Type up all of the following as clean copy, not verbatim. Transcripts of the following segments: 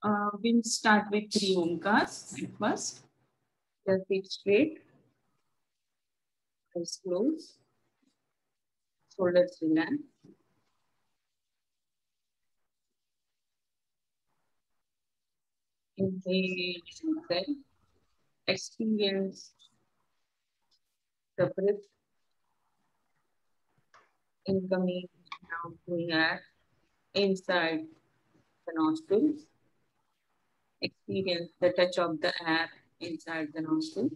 We'll start with 3 Omkars at first. Just sit straight, eyes closed, shoulders relaxed. Inhale, exhale. Experience the breath incoming, outgoing air inside the nostrils. Experience the touch of the air inside the nostrils.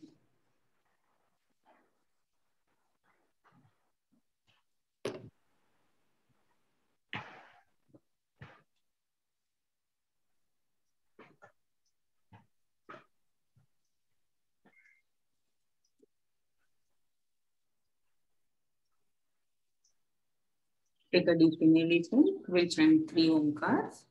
Take a deep inhalation. We'll chant 3 Omkars.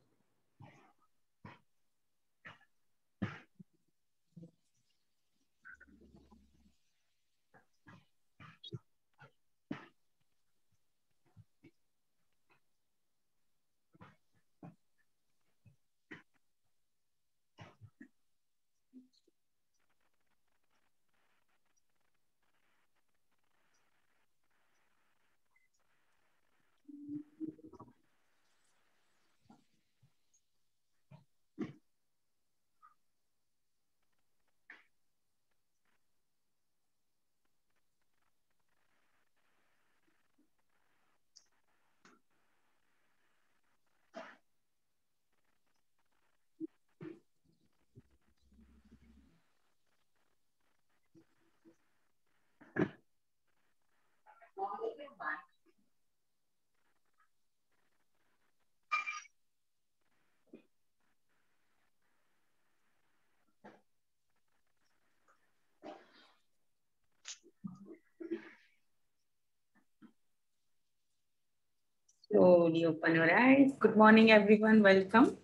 Slowly open your eyes. Good morning, everyone. Welcome.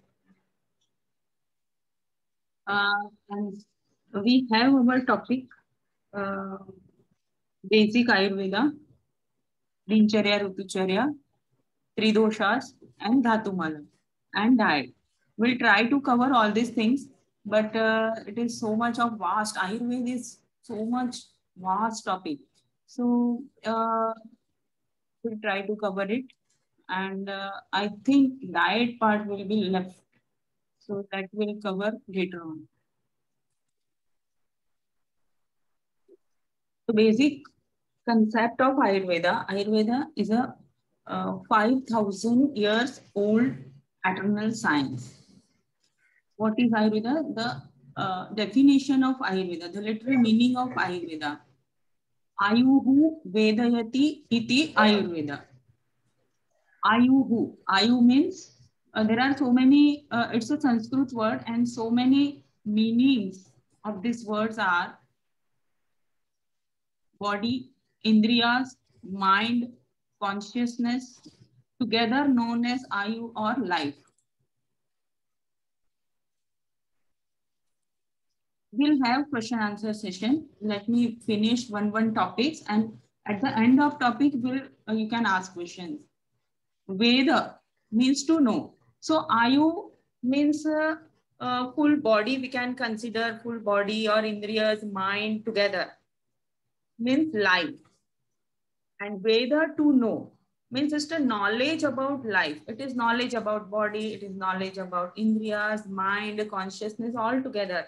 And we have our topic, basic Ayurveda, Dincharya, Rutucharya, Tridoshas, and Dhatumala, and diet. We'll try to cover all these things, but it is so much of vast. Ayurveda is so much vast topic. So we'll try to cover it. And I think diet part will be left. So that will cover later on. The basic concept of Ayurveda. Ayurveda is a 5,000 years old eternal science. What is Ayurveda? The definition of Ayurveda, the literal meaning of Ayurveda. Ayuhu Vedayati iti Ayurveda. Ayuhu. Ayu means there are so many, it's a Sanskrit word, and so many meanings of these words are body, indriyas, mind, consciousness, together known as Ayu or life. We'll have question answer session. Let me finish one topics, and at the end of topic, you can ask questions. Veda means to know. So Ayu means full body. We can consider full body or indriyas, mind together. Means life. And Veda to know means just a knowledge about life. It is knowledge about body. It is knowledge about indriyas, mind, consciousness all together.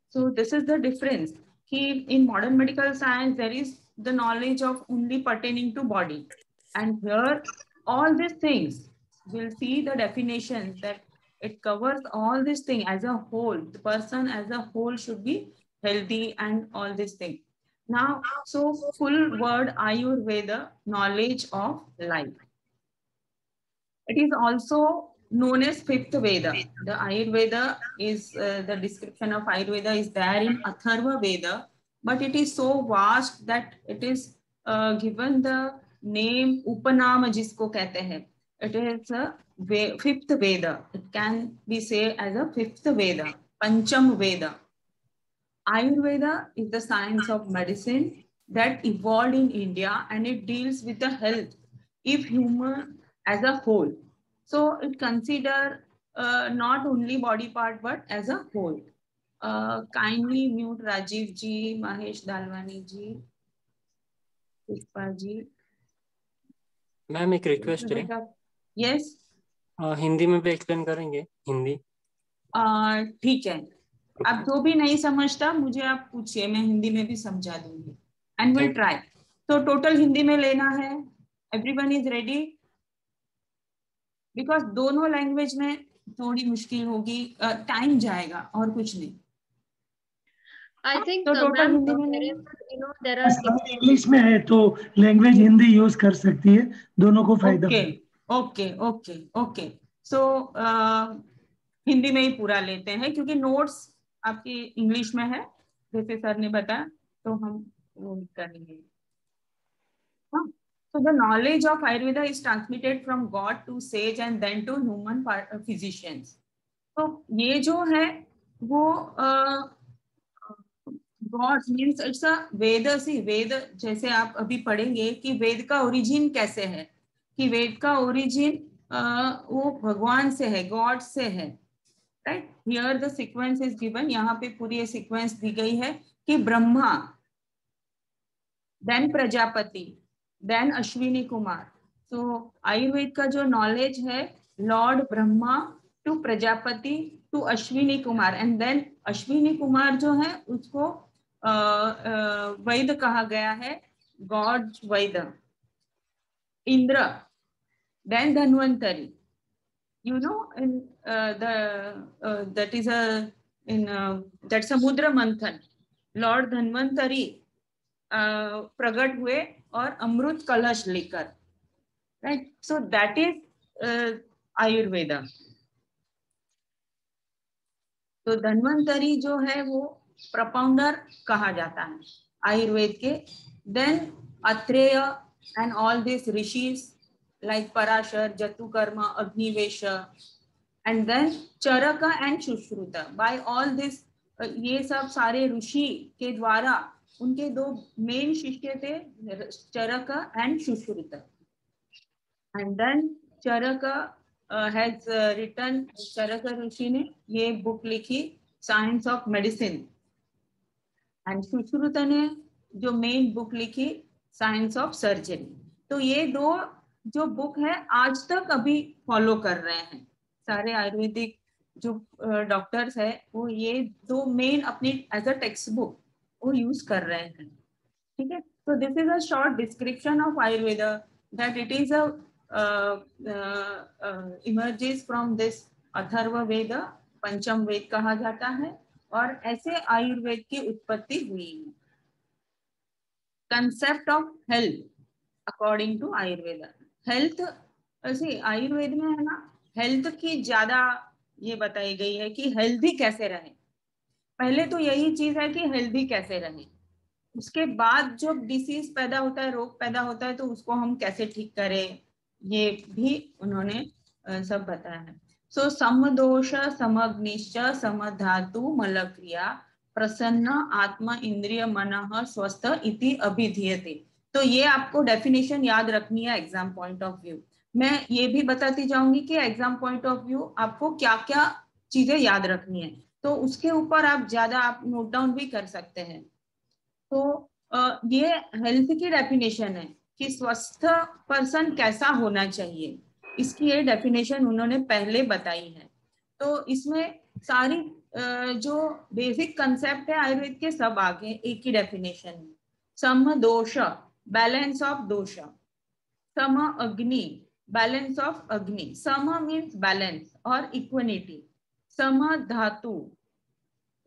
So this is the difference. In modern medical science, there is the knowledge of only pertaining to body. And here, all these things, we'll see the definitions that it covers all these things as a whole. The person as a whole should be healthy and all these things. Now, so full word Ayurveda, knowledge of life. It is also known as fifth Veda. The Ayurveda is, the description of Ayurveda is there in Atharva Veda, but it is so vast that it is given the name Upanama jisko kehte hain. It is a fifth Veda. It can be said as a fifth Veda, Pancham Veda. Ayurveda is the science of medicine that evolved in India, and it deals with the health of human as a whole. So it considers not only body part but as a whole. Kindly mute Rajiv ji, Mahesh Dalwani ji, Pushpa ji. Ma'am एक request है. Yes. Hindi में भी explain करेंगे. हिंदी ठीक है. आप जो भी नहीं समझता मुझे आप पूछिए, मैं हिंदी में भी समझा दूंगी. And will try. तो टोटल हिंदी में लेना है. Everyone is ready? बिकॉज दोनों लैंग्वेज में थोड़ी मुश्किल होगी, टाइम जाएगा और कुछ नहीं. I think तो टोटल हिंदी में there are इंग्लिश में है तो लैंग्वेज हिंदी यूज कर सकती है, दोनों को फायदा. Okay okay okay. So Hindi में ही पूरा लेते हैं क्योंकि नोट्स आपकी इंग्लिश में है जैसे सर ने बताया, तो हम वो करेंगे. So the knowledge of Ayurveda is transmitted from God to sage and then to human physicians. तो ये जो है वो God means it's a वेद. सी वेद जैसे आप अभी पढ़ेंगे कि वेद का ओरिजिन कैसे है, कि वेद का ओरिजिन वो भगवान से है, गॉड से है. Right. Here the sequence is given. यहाँ पे पूरी सीक्वेंस दी गई है कि ब्रह्मा, देन प्रजापति, देन अश्विनी कुमार. तो आयुर्वेद का जो नॉलेज है, lord Brahma to Prajapati to Ashwini Kumar, and then Ashwini Kumar जो है उसको वैद कहा गया है, god vaid. Indra, then Dhanvantari. You know, in that is in that Samudra Manthan, Lord Dhanvantari प्रगट हुए और अमृत कलश लेकर. Right. So that is Ayurveda. तो धन्वंतरी जो है वो प्रपाउंडर कहा जाता है आयुर्वेद के. Then Atreya and all this rishis like Parashar, Jatukarma, Agnivesh, and then Charaka and Shushruta. By all this, ये सब सारे ऋषि के द्वारा उनके दो मेन शिष्य थे, Charak and Sushruta. And then Charak has written, Charak ऋषि ने ये बुक लिखी, science of medicine. And Sushruta ने जो मेन बुक लिखी, साइंस ऑफ सर्जरी. तो ये दो जो बुक है आज तक अभी फॉलो कर रहे हैं सारे आयुर्वेदिक जो डॉक्टर्स है, वो ये दो मेन अपनी एज अ टेक्स्ट बुक वो यूज कर रहे हैं. ठीक है. तो this is a short description of Ayurveda, that it is a emerges from this Atharva Veda, पंचम वेद कहा जाता है, और ऐसे आयुर्वेद की उत्पत्ति हुई है. Concept of health according to Ayurveda. Health ऐसे आयुर्वेद में है ना, हेल्थ की ज्यादा ये बताई गई है कि हेल्दी कैसे रहे. पहले तो यही चीज है कि हेल्दी कैसे रहे. उसके बाद जो डिसीज पैदा होता है, रोग पैदा होता है, तो उसको हम कैसे ठीक करें, ये भी उन्होंने सब बताया है. सो समदोष समग्निश्च समधातु मलक्रिया प्रसन्न आत्मा इंद्रिय मनः स्वस्थ इति अभिधीयते. तो ये आपको डेफिनेशन याद रखनी है एग्जाम पॉइंट ऑफ व्यू. मैं ये भी बताती जाऊंगी कि एग्जाम पॉइंट ऑफ व्यू आपको क्या क्या चीजें याद रखनी है, तो उसके ऊपर आप ज्यादा आप नोट डाउन भी कर सकते हैं. तो ये हेल्थ की डेफिनेशन है कि स्वस्थ पर्सन कैसा होना चाहिए, इसकी ये डेफिनेशन उन्होंने पहले बताई है. तो इसमें सारी जो बेसिक कंसेप्ट है आयुर्वेद के सब आगे एक ही डेफिनेशन है. सम दोष, बैलेंस ऑफ दोष. सम अग्नि, बैलेंस ऑफ अग्नि. सम मीन्स बैलेंस और इक्विनिटी. सम धातु,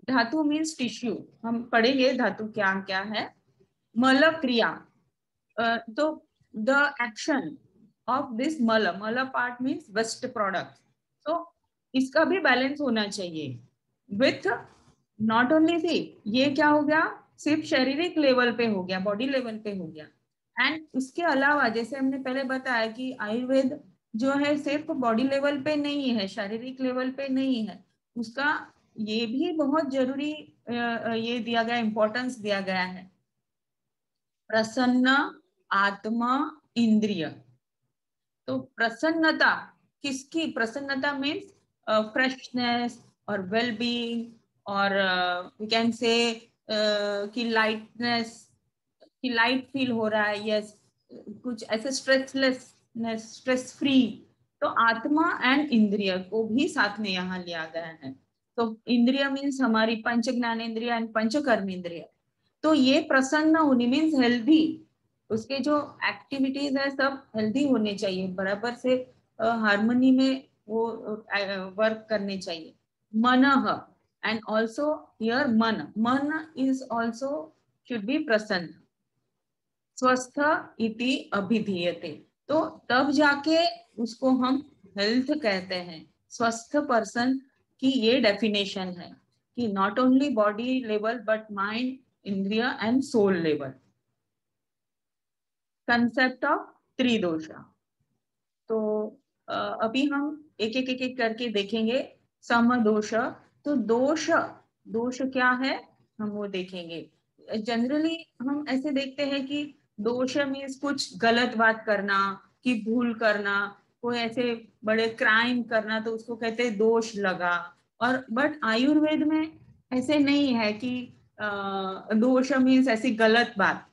धातु मीन्स टिश्यू, हम पढ़ेंगे धातु क्या क्या है. मल क्रिया, तो द एक्शन ऑफ दिस मल, मल पार्ट मीन्स वेस्ट प्रोडक्ट. तो इसका भी बैलेंस होना चाहिए विथ नॉट ओनली सी, ये क्या हो गया, सिर्फ शारीरिक लेवल पे हो गया, बॉडी लेवल पे हो गया. एंड उसके अलावा जैसे हमने पहले बताया कि आयुर्वेद जो है सिर्फ बॉडी लेवल पे नहीं है, शारीरिक लेवल पे नहीं है, उसका ये भी बहुत जरूरी ये दिया गया, इंपॉर्टेंस दिया गया है. प्रसन्न आत्मा इंद्रिय. तो प्रसन्नता किसकी, प्रसन्नता means freshness or well-being, or we can say कि lightness, कि light feel हो रहा है, yes, कुछ ऐसे स्ट्रेसलेसनेस, स्ट्रेस फ्री. तो आत्मा एंड इंद्रिय को भी साथ में यहाँ लिया गया है. तो इंद्रिय मीन्स हमारी पंच ज्ञानेंद्रिय एंड पंच कर्मेंद्रिय. तो ये प्रसन्न होनी मीन्स हेल्दी, उसके जो एक्टिविटीज है सब हेल्दी होने चाहिए, बराबर से हार्मनी में वो वर्क करने चाहिए. मनः, एंड ऑल्सो हियर मन इज ऑल्सो शुड बी प्रसन्न. स्वस्थ इति अभिधीयते. तो तब जाके उसको हम हेल्थ कहते हैं. स्वस्थ पर्सन की ये डेफिनेशन है कि not only body level but mind, indriya and soul level. Concept of tridosha. तो अभी हम एक एक करके देखेंगे. समदोष. तो दोष, दोष क्या है हम वो देखेंगे. जनरली हम ऐसे देखते हैं कि दोष मीन्स कुछ गलत बात करना, कि भूल करना, कोई ऐसे बड़े क्राइम करना, तो उसको कहते हैं दोष लगा. और बट आयुर्वेद में ऐसे नहीं है कि दोष मीन्स ऐसी गलत बात.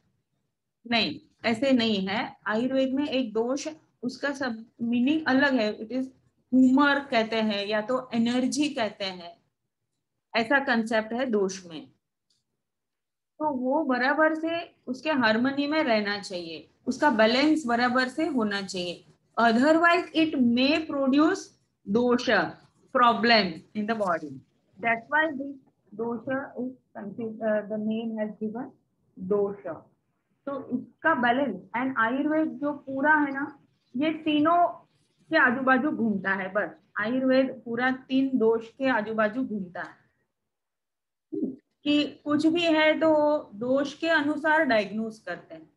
नहीं, ऐसे नहीं है. आयुर्वेद में एक दोष, उसका सब मीनिंग अलग है. इट इज ह्यूमर कहते हैं या तो एनर्जी कहते हैं, ऐसा कंसेप्ट है दोष में. तो वो बराबर से उसके हार्मनी में रहना चाहिए, उसका बैलेंस बराबर से होना चाहिए. Otherwise it may produce dosha, problem in the body. That's why this dosha is the name has given dosha. तो इसका बैलेंस एंड आयुर्वेद जो पूरा है ना, ये तीनों के आजू बाजू घूमता है. बस आयुर्वेद पूरा तीन दोष के आजू बाजू घूमता है. कि कुछ भी है तो दोष के अनुसार डायग्नोज करते हैं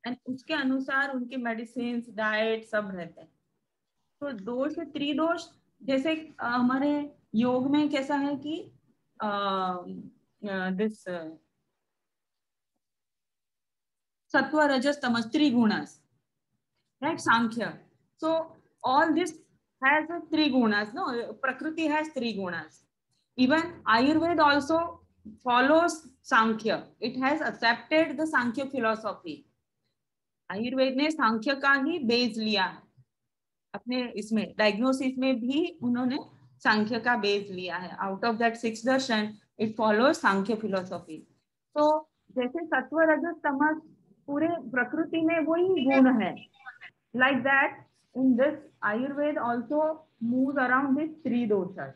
एंड उसके अनुसार उनके मेडिसिन, डाइट सब रहते हैं. तो दोष, त्रिदोष, जैसे हमारे योग में कैसा है कि दिस सत्व रजस तमस त्रिगुणास, right? Sankhya. So all this has a three gunas, no? Prakriti has three gunas. Even Ayurveda also follows Sankhya. It has accepted the Sankhya philosophy. Ayurveda ने सांख्य का ही बेस लिया है अपने इसमें डायग्नोसिस में भी. उन्होंने सांख्य का बेस लिया है. Out of that 6 Darshan it follows Sankhya philosophy. तो जैसे सत्व रजस तमस पूरे प्रकृति में वही गुण है, like that in this Ayurveda also moves around these three doshas.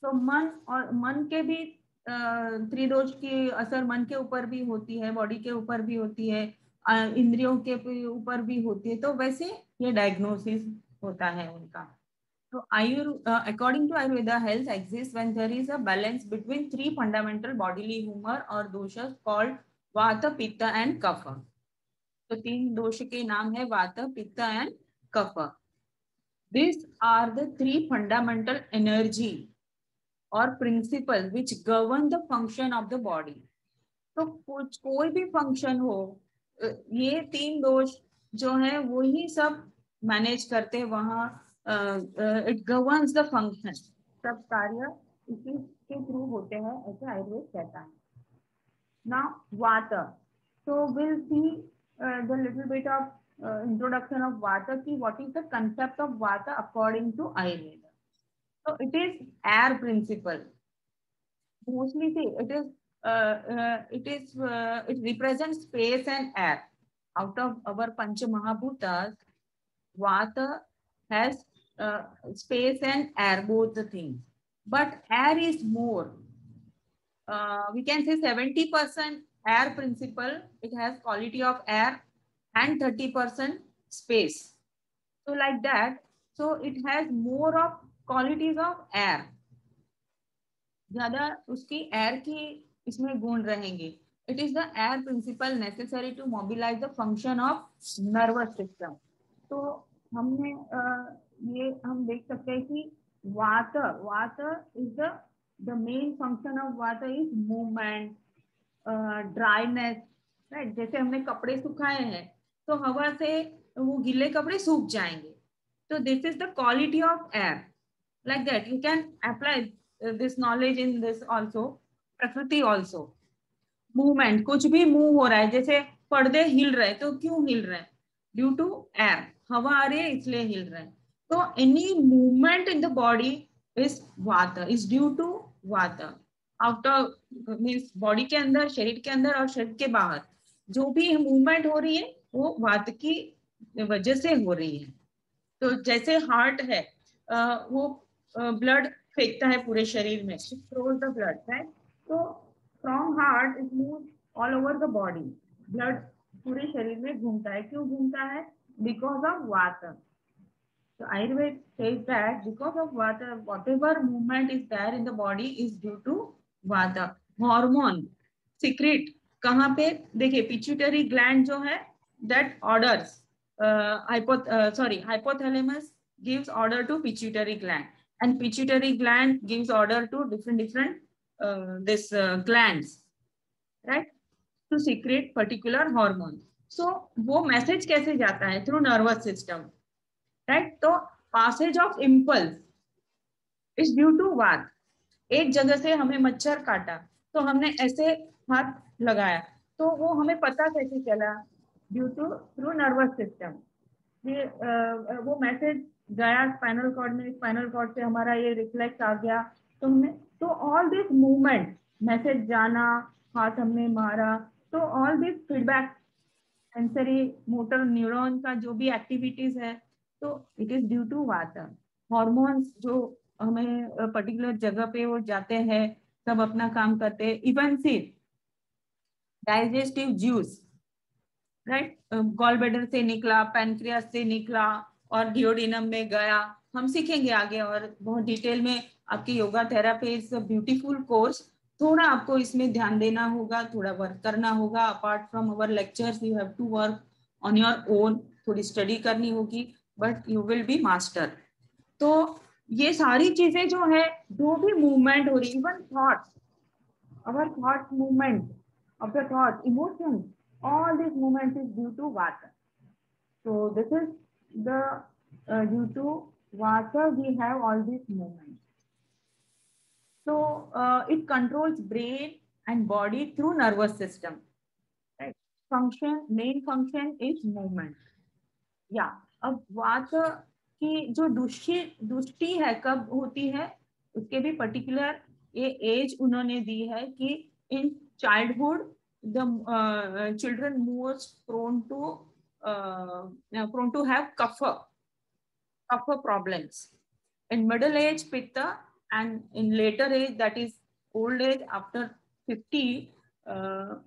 तो मन और मन के भी त्रिदोष की असर मन के ऊपर भी होती है, बॉडी के ऊपर भी होती है, इंद्रियों के ऊपर भी होती है. तो वैसे ये डायग्नोसिस होता है उनका. तो according to Ayurveda, health exists when there is a balance between three fundamental bodily humor or doshas called Vata, Pitta and Kapha. तो तीन दोष के नाम है vata, pitta and kapha. This are the three fundamental energy और principle which govern the function of the body. तो कोई भी फंक्शन हो, ये तीन दोष जो है वो ही सब मैनेज करते हैं वहाँ. इट गवर्न्स द फंक्शन, सब कार्य इसी के थ्रू होते हैं, ऐसे आयुर्वेद कहता है. नाउ वात. So we'll see the little bit of introduction of Vata. Ki what is the concept of Vata according to Ayurveda? So it is air principle. Mostly see it represents space and air. Out of our Pancha Mahabhutas, Vata has space and air, both the things. But air is more. We can say 70% air principle, it has quality of air, and 30% space. So like that, so it has more of qualities of air. ज़्यादा उसकी air की इसमें गुण रहेंगे. It is the air principle necessary to mobilize the function of nervous system. तो हमने ये हम देख सकते हैं कि वाता is the main function of Vata is movement, dryness, right. जैसे हमने कपड़े सुखाए हैं तो हवा से वो गीले कपड़े सूख जाएंगे, So this is the quality of air. Like that, you can apply this knowledge in this also. प्रकृति also. Movement, कुछ भी move हो रहा है, जैसे पर्दे हिल रहे हैं, तो क्यों हिल रहे हैं? Due to air, हवा आ रही है इसलिए हिल रहे हैं. तो any movement in the body is vata, is due to vata. After means body के अंदर, शरीर के अंदर और शरीर के बाहर जो भी movement हो रही है वो वात की वजह से हो रही है. तो जैसे हार्ट है, वो ब्लड फेंकता है पूरे शरीर में, थ्रोज द ब्लड, राइट? तो from heart it moves all over the body, blood पूरे शरीर में घूमता है. क्यों घूमता है? Because of water. So Ayurveda says that because of water, whatever movement is there in the body is due to vata. Hormone secrete कहाँ पे? देखिए पिट्यूटरी ग्लैंड जो है, that orders hypothalamus gives order to pituitary gland, and pituitary gland gives order to different glands, right, to secrete particular hormone. So वो message कैसे जाता है? Through nervous system, right? तो passage of impulse is due to what? एक जगह से हमें मच्छर काटा तो हमने ऐसे हाथ लगाया, तो वो हमें पता कैसे चला? Due to through nervous system. ये वो मैसेज गया स्पाइनल कॉर्ड में, स्पाइनल कॉर्ड से हमारा ये रिफ्लेक्स आ गया, तो हमने, तो ऑल दिस मूवमेंट, मैसेज जाना, हाथ हमने मारा, तो all this feedback, sensory motor neuron का जो भी एक्टिविटीज है, तो it is due to water. Hormones जो हमें पर्टिकुलर जगह पे वो जाते हैं, सब अपना काम करते हैं. Even see digestive juice, right, gall bladder से निकला, पैनक्रियास से निकला और डिओडिनम में गया. हम सीखेंगे आगे और बहुत डिटेल में. आपकी yoga therapy is a beautiful course. थोड़ा आपको इसमें ध्यान देना होगा, थोड़ा वर्क करना होगा. Apart from our lectures you have to work on your own, थोड़ी स्टडी करनी होगी, but you will be master. तो ये सारी चीजें जो है, जो भी मूवमेंट हो रही, even thoughts, our thought movement of the thought, emotions, all these movements is due to vata. So this is the due to vata we have all these movements. So it controls brain and body through nervous system. Right? Function, main function is movement. Yeah. अब वात की जो दुष्टि है कब होती है, उसके भी पर्टिकुलर ये एज उन्होंने दी है कि in childhood the children most prone to have cough problems. In middle age pitta, and in later age, that is old age after 50,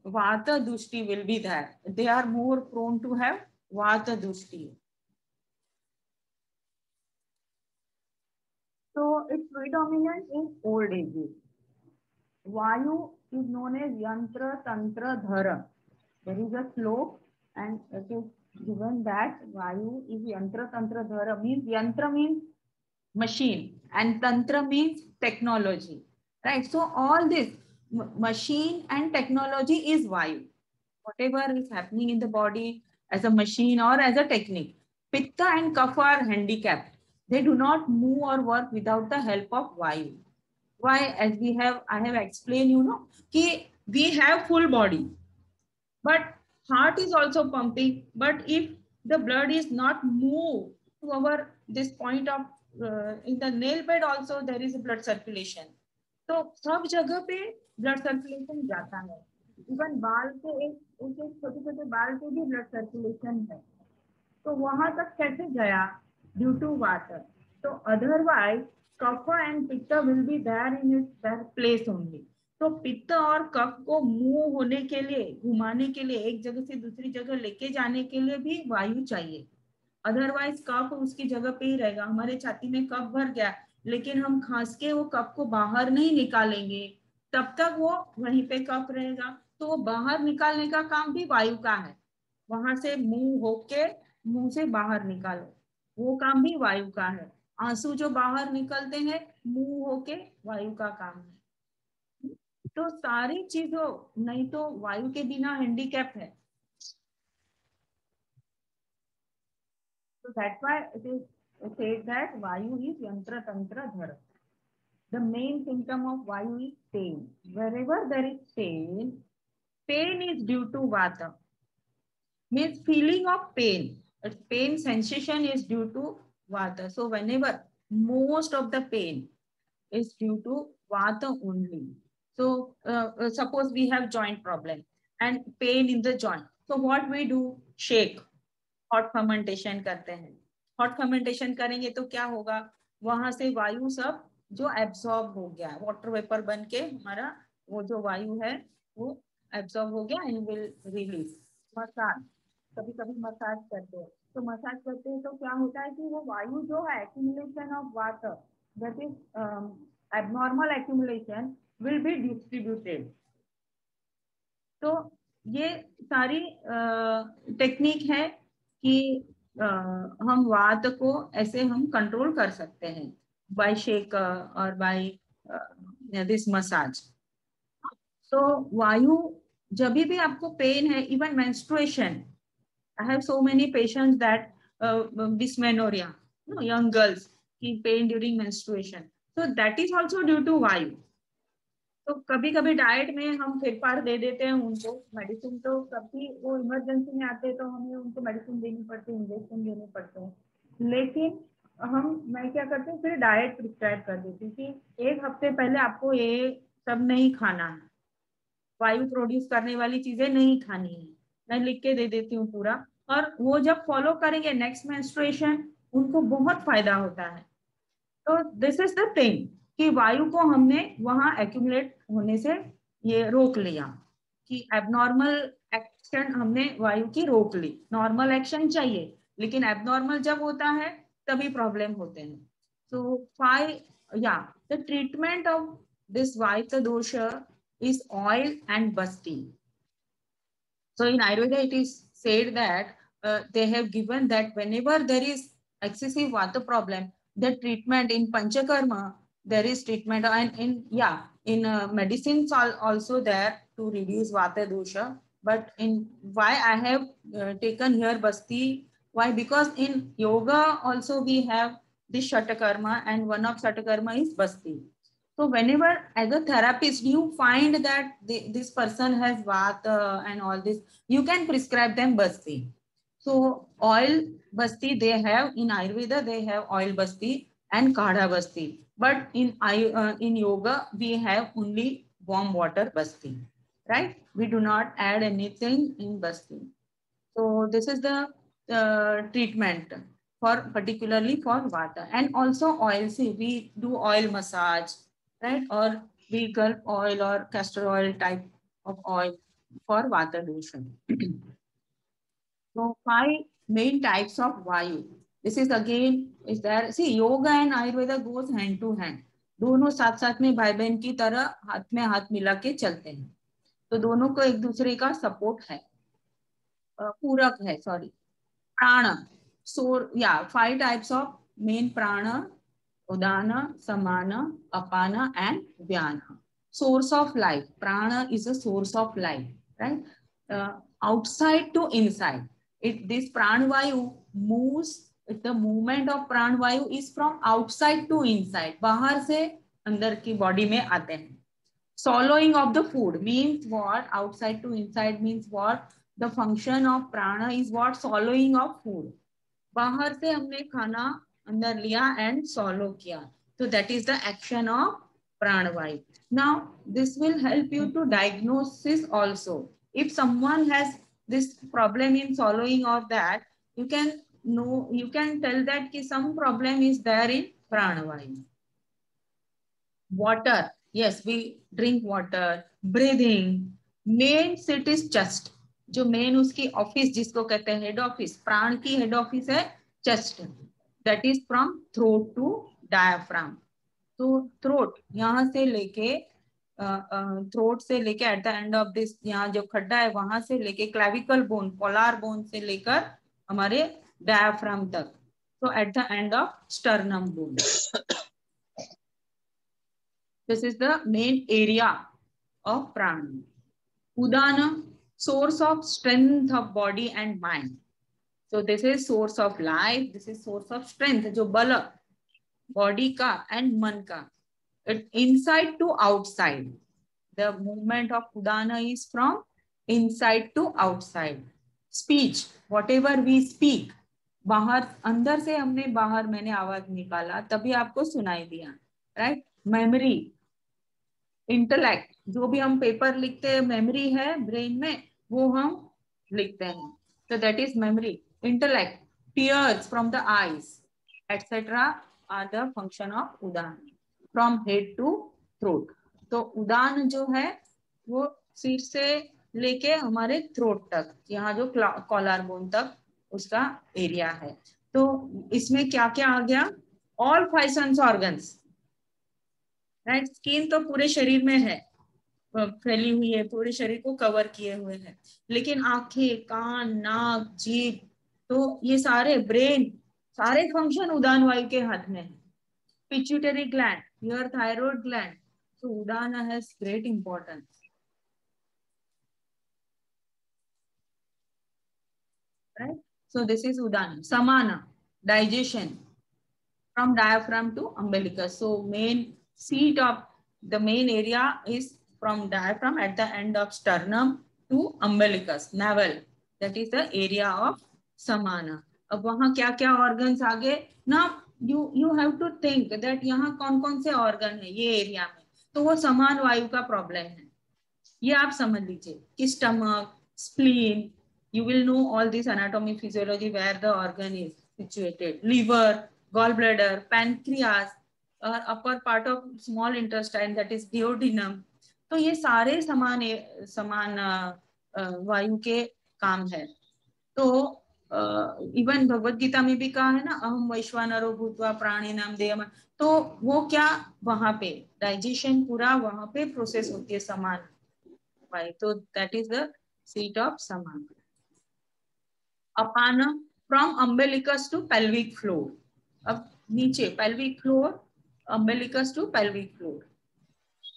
vata dushti will be there. They are more prone to have vata dushti. So its predominant in old ages. Vayu is known as yantra, tantra, dhara. There is a slope, and it is given that Vayu is yantra, tantra, dhara. Means yantra means machine and tantra means technology, right? So all this machine and technology is Vayu. Whatever is happening in the body as a machine or as a technique. Pitta and Kapha are handicapped. They do not move or work without the help of Vayu. Why? As I have explained, कि we have full body, but heart is also pumping. But if the blood is not moved to our this point of in the nail bed also there is a blood circulation. तो सब जगह पे blood circulation जाता है. Even बाल के एक छोटे छोटे बाल के भी blood circulation है. तो वहां तक कैसे गया? Due to water. So otherwise kapha and pitta will be there in their place only. तो पित्त और कफ को मूव होने के लिए, घुमाने के लिए, एक जगह से दूसरी जगह लेके जाने के लिए भी वायु चाहिए. अदरवाइज कफ उसकी जगह पे ही रहेगा. हमारे छाती में कफ भर गया, लेकिन हम खांस के वो कफ को बाहर नहीं निकालेंगे, तब तक वो वहीं पे कफ रहेगा. तो वो बाहर निकालने का काम भी वायु का है. वहां से मुंह होके मुंह से बाहर निकालो, वो काम भी वायु का है. आंसू जो बाहर निकलते हैं मुंह होके, वायु का काम है. तो सारी चीजों, नहीं तो वायु के बिना हैंडीकैप है. So that's why it is said that Vayu is Yantra Tantra Dhara. The main symptom of Vayu is pain. Wherever there is pain, pain is due to Vata. Means feeling of pain. Pain sensation is due to Vata. So whenever most of the pain is due to Vata only. So suppose we have joint problem and pain in the joint. So what we do? Shake. Hot fermentation करते हैं. Hot fermentation करेंगे तो क्या होगा, वहां से वायु सब जो एब्सॉर्ब हो गया, वाटर वेपर बन के हमारा वो जो वायु है वो एब्सॉर्ब हो गया एंड विल रिलीज. मसाज, कभी कभी मसाज करते हैं, तो मसाज करते हैं तो क्या होता है कि वो वायु जो है accumulation of water, that is abnormal accumulation will be distributed. तो ये सारी टेक्निक है कि हम वात को ऐसे हम कंट्रोल कर सकते हैं बाय शेक और बाय दिस मसाज. तो वायु जब भी आपको पेन है, even menstruation, I have so many patients that dysmenorrhoea, young girls की pain during menstruation, so that is also due to वायु. तो कभी कभी डाइट में हम फेरफार दे देते हैं उनको. मेडिसिन तो कभी वो इमरजेंसी में आते हैं तो हमें उनको मेडिसिन देनी पड़ती है, इंजेक्शन देने पड़ते हैं, लेकिन मैं क्या करती हूँ, फिर डाइट प्रिस्क्राइब कर देती हूँ कि एक हफ्ते पहले आपको ये सब नहीं खाना है, वायु प्रोड्यूस करने वाली चीजें नहीं खानी है, मैं लिख के दे देती हूँ पूरा. और वो जब फॉलो करेंगे नेक्स्ट मेंस्ट्रुएशन, उनको बहुत फायदा होता है. तो दिस इज द थिंग कि वायु को हमने वहां एक्यूमुलेट होने से ये रोक लिया, कि एबनॉर्मल एक्शन हमने वायु की रोक ली. नॉर्मल एक्शन चाहिए, लेकिन एबनॉर्मल जब होता है तभी प्रॉब्लम होते हैं. So the treatment of this Vata dosha is oil and basti. So in Ayurveda it is said that they have given that whenever there is excessive Vata problem, the treatment in Panchakarma, there is treatment, and in medicines also there to reduce Vata dosha. But in why I have taken here Basti, why? Because in yoga also we have this Shatakarma, and one of Shatakarma is Basti. So whenever as a therapist you find that this person has Vata and all this, you can prescribe them Basti. So oil Basti they have in Ayurveda, they have oil Basti and Kadha Basti. But in yoga we have only warm water Basti, right? We do not add anything in Basti. So this is the treatment for particularly for Vata. And also oil, see we do oil massage, right? Or we gulp oil or castor oil type of oil for Vata dosha. So 5 main types of Vayu. This is again is there. See, yoga and Ayurveda goes hand to hand. दोनों साथ साथ में भाई बहन की तरह हाथ में हाथ मिला के चलते हैं. तो दोनों को एक दूसरे का सपोर्ट है, पूरक है. सॉरी, प्राण. So 5 types of main prana: Udana, Samana, Apana, and Vyana. Source of life. Prana is a source of life, right? Outside to inside. This pranavayu moves. The movement of pranavayu is from outside to inside. बाहर से अंदर की body में आते हैं. Swallowing of the food means what? Outside to inside means what? The function of prana is what? Swallowing of food. बाहर से हमने खाना अंदर लिया and swallow किया. So that is the action of pranavayu. Now this will help you to diagnosis also. If someone has this problem in swallowing or that, you can know, you can tell that ki some problem is there in pranavayu. Water. Yes, we drink water. Breathing. Main seat is chest. जो main उसकी office जिसको कहते हैं head office, प्राण की head office है chest. That is from throat to diaphragm. तो throat यहाँ से लेके थ्रोट से लेके at the end of this, यहाँ जो खड्डा है वहां से लेके क्लैविकल बोन, पोलार बोन से लेकर हमारे डायफ्राम तक. तो eight the end of sternum bone. This is the main area of प्राण. उदान, source of strength of body and mind. So this is source of life, this is source of strength, जो बल body का and मन का, inside to outside. The movement of udana is from inside to outside. Speech, whatever we speak, बाहर अंदर से हमने बाहर मैंने आवाज निकाला तभी आपको सुनाई दिया, राइट. मेमोरी, इंटेलेक्ट, जो भी हम पेपर लिखते हैं मेमोरी है ब्रेन में, वो हम लिखते हैं, तो that is memory. Intellect, tears from the eyes etcetera are the function of udana from head to throat. तो उदान जो है वो सिर से लेके हमारे थ्रोट तक, यहाँ जो कॉलर बोन तक उसका एरिया है. तो इसमें क्या क्या आ गया? All 5 sense organs, right. Skin तो पूरे शरीर में है, फैली हुई है, पूरे शरीर को कवर किए हुए है, लेकिन आंखें, कान, नाक, जीभ, तो ये सारे, ब्रेन, सारे फंक्शन उदान वायु के हाथ में है. Pituitary gland, your thyroid gland, so udana has great importance, right? So this is udana. Samana, digestion from diaphragm to umbilicus. So main seat of the main area is from diaphragm at the end of sternum to umbilicus, navel. That is the area of samana. अब वहाँ क्या क्या organs आ गए ना, you have to think that यहाँ कौन कौन से organ है ये एरिया में, तो वो समान वायु का प्रॉब्लम है, ये आप समझ लीजिए कि stomach, spleen, you will know all this anatomy, physiology, where the organ is situated, liver, gallbladder, pancreas, or upper part of small intestine, that is duodenum. तो ये सारे समान वायु के काम है. तो इवन भगवत गीता में भी कहा है ना, अहम वैश्वानरो भूत्वा प्राणी नाम देयम, तो वो क्या वहां पे डाइजेशन पूरा वहां पे प्रोसेस होती है समान वायु. तो that is the seat of samana. Apana from umbilicus to pelvic floor. अब नीचे pelvic floor, umbilicus to pelvic floor.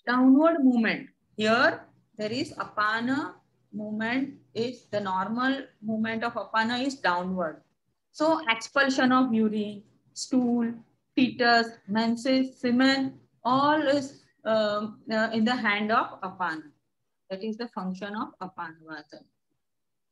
Downward movement, here there is apana movement is the normal movement of apana is downward. So expulsion of urine, stool, fetus, menses, semen, all is in the hand of apana. That is the function of apana vata.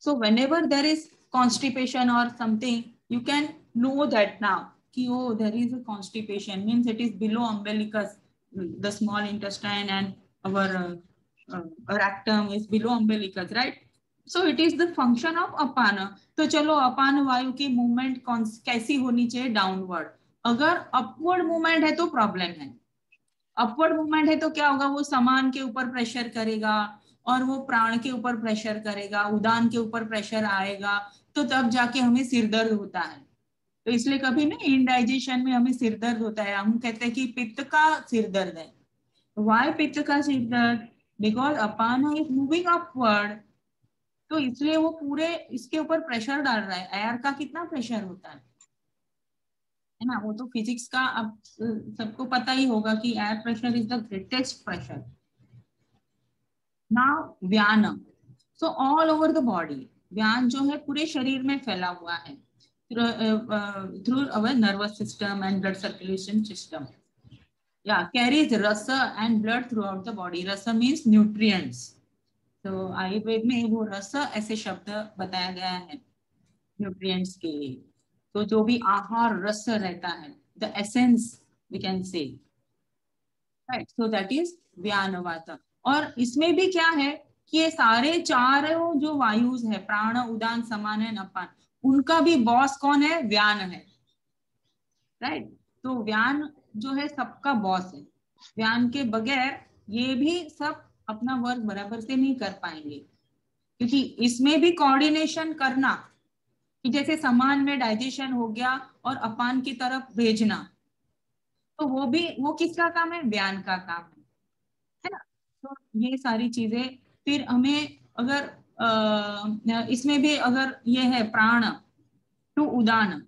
So whenever there is constipation or something, you can know that now ki oh there is a constipation, means it is below umbilicus, the small intestine, and our rectum is below umbilicus, right? So it is the function of apana. तो चलो अपान वायु की movement कैसी होनी चाहिए? Downward. अगर upward movement है तो प्रॉब्लम है. अपवर्ड मूवमेंट है तो क्या होगा? वो समान के ऊपर प्रेशर करेगा और वो प्राण के ऊपर प्रेशर करेगा, उदान के ऊपर प्रेशर आएगा, तो तब जाके हमें सिर दर्द होता है. तो इसलिए कभी ना इंडाइजेशन में हमें सिर दर्द होता है, हम कहते हैं कि पित्त का सिर दर्द है. वाई पित्त का सिर दर्द? बिकॉज अपाना इज मूविंग अपवर्ड, तो इसलिए वो पूरे इसके ऊपर प्रेशर डाल रहा है. एयर का कितना प्रेशर होता है ना, वो तो फिजिक्स का अब सबको पता ही होगा कि air pressure is the greatest pressure. Now vyana, so all over the body, vyana जो है पूरे शरीर में फैला हुआ है through our nervous system and blood circulation system. carries rasa and blood throughout the body. Rasa means nutrients. तो आयुर्वेद में वो रस ऐसे शब्द बताया गया है न्यूट्रिएंट्स के लिए. तो जो भी आहार रस रहता है, the essence we can say, right. So that is vyanavata. और इसमें भी क्या है कि ये सारे चारों जो वायुज है, प्राण, उदान, समान है, अपान, उनका भी बॉस कौन है? व्यान है, राइट. तो व्यान जो है सबका बॉस है. व्यान के बगैर ये भी सब अपना वर्क बराबर से नहीं कर पाएंगे, क्योंकि इसमें भी कोऑर्डिनेशन करना, कि जैसे समान में डाइजेशन हो गया और अपान की तरफ भेजना, तो वो किसका काम है? व्यान का काम है ना. तो ये सारी चीजें फिर हमें अगर इसमें भी अगर ये है प्राण टू उदान,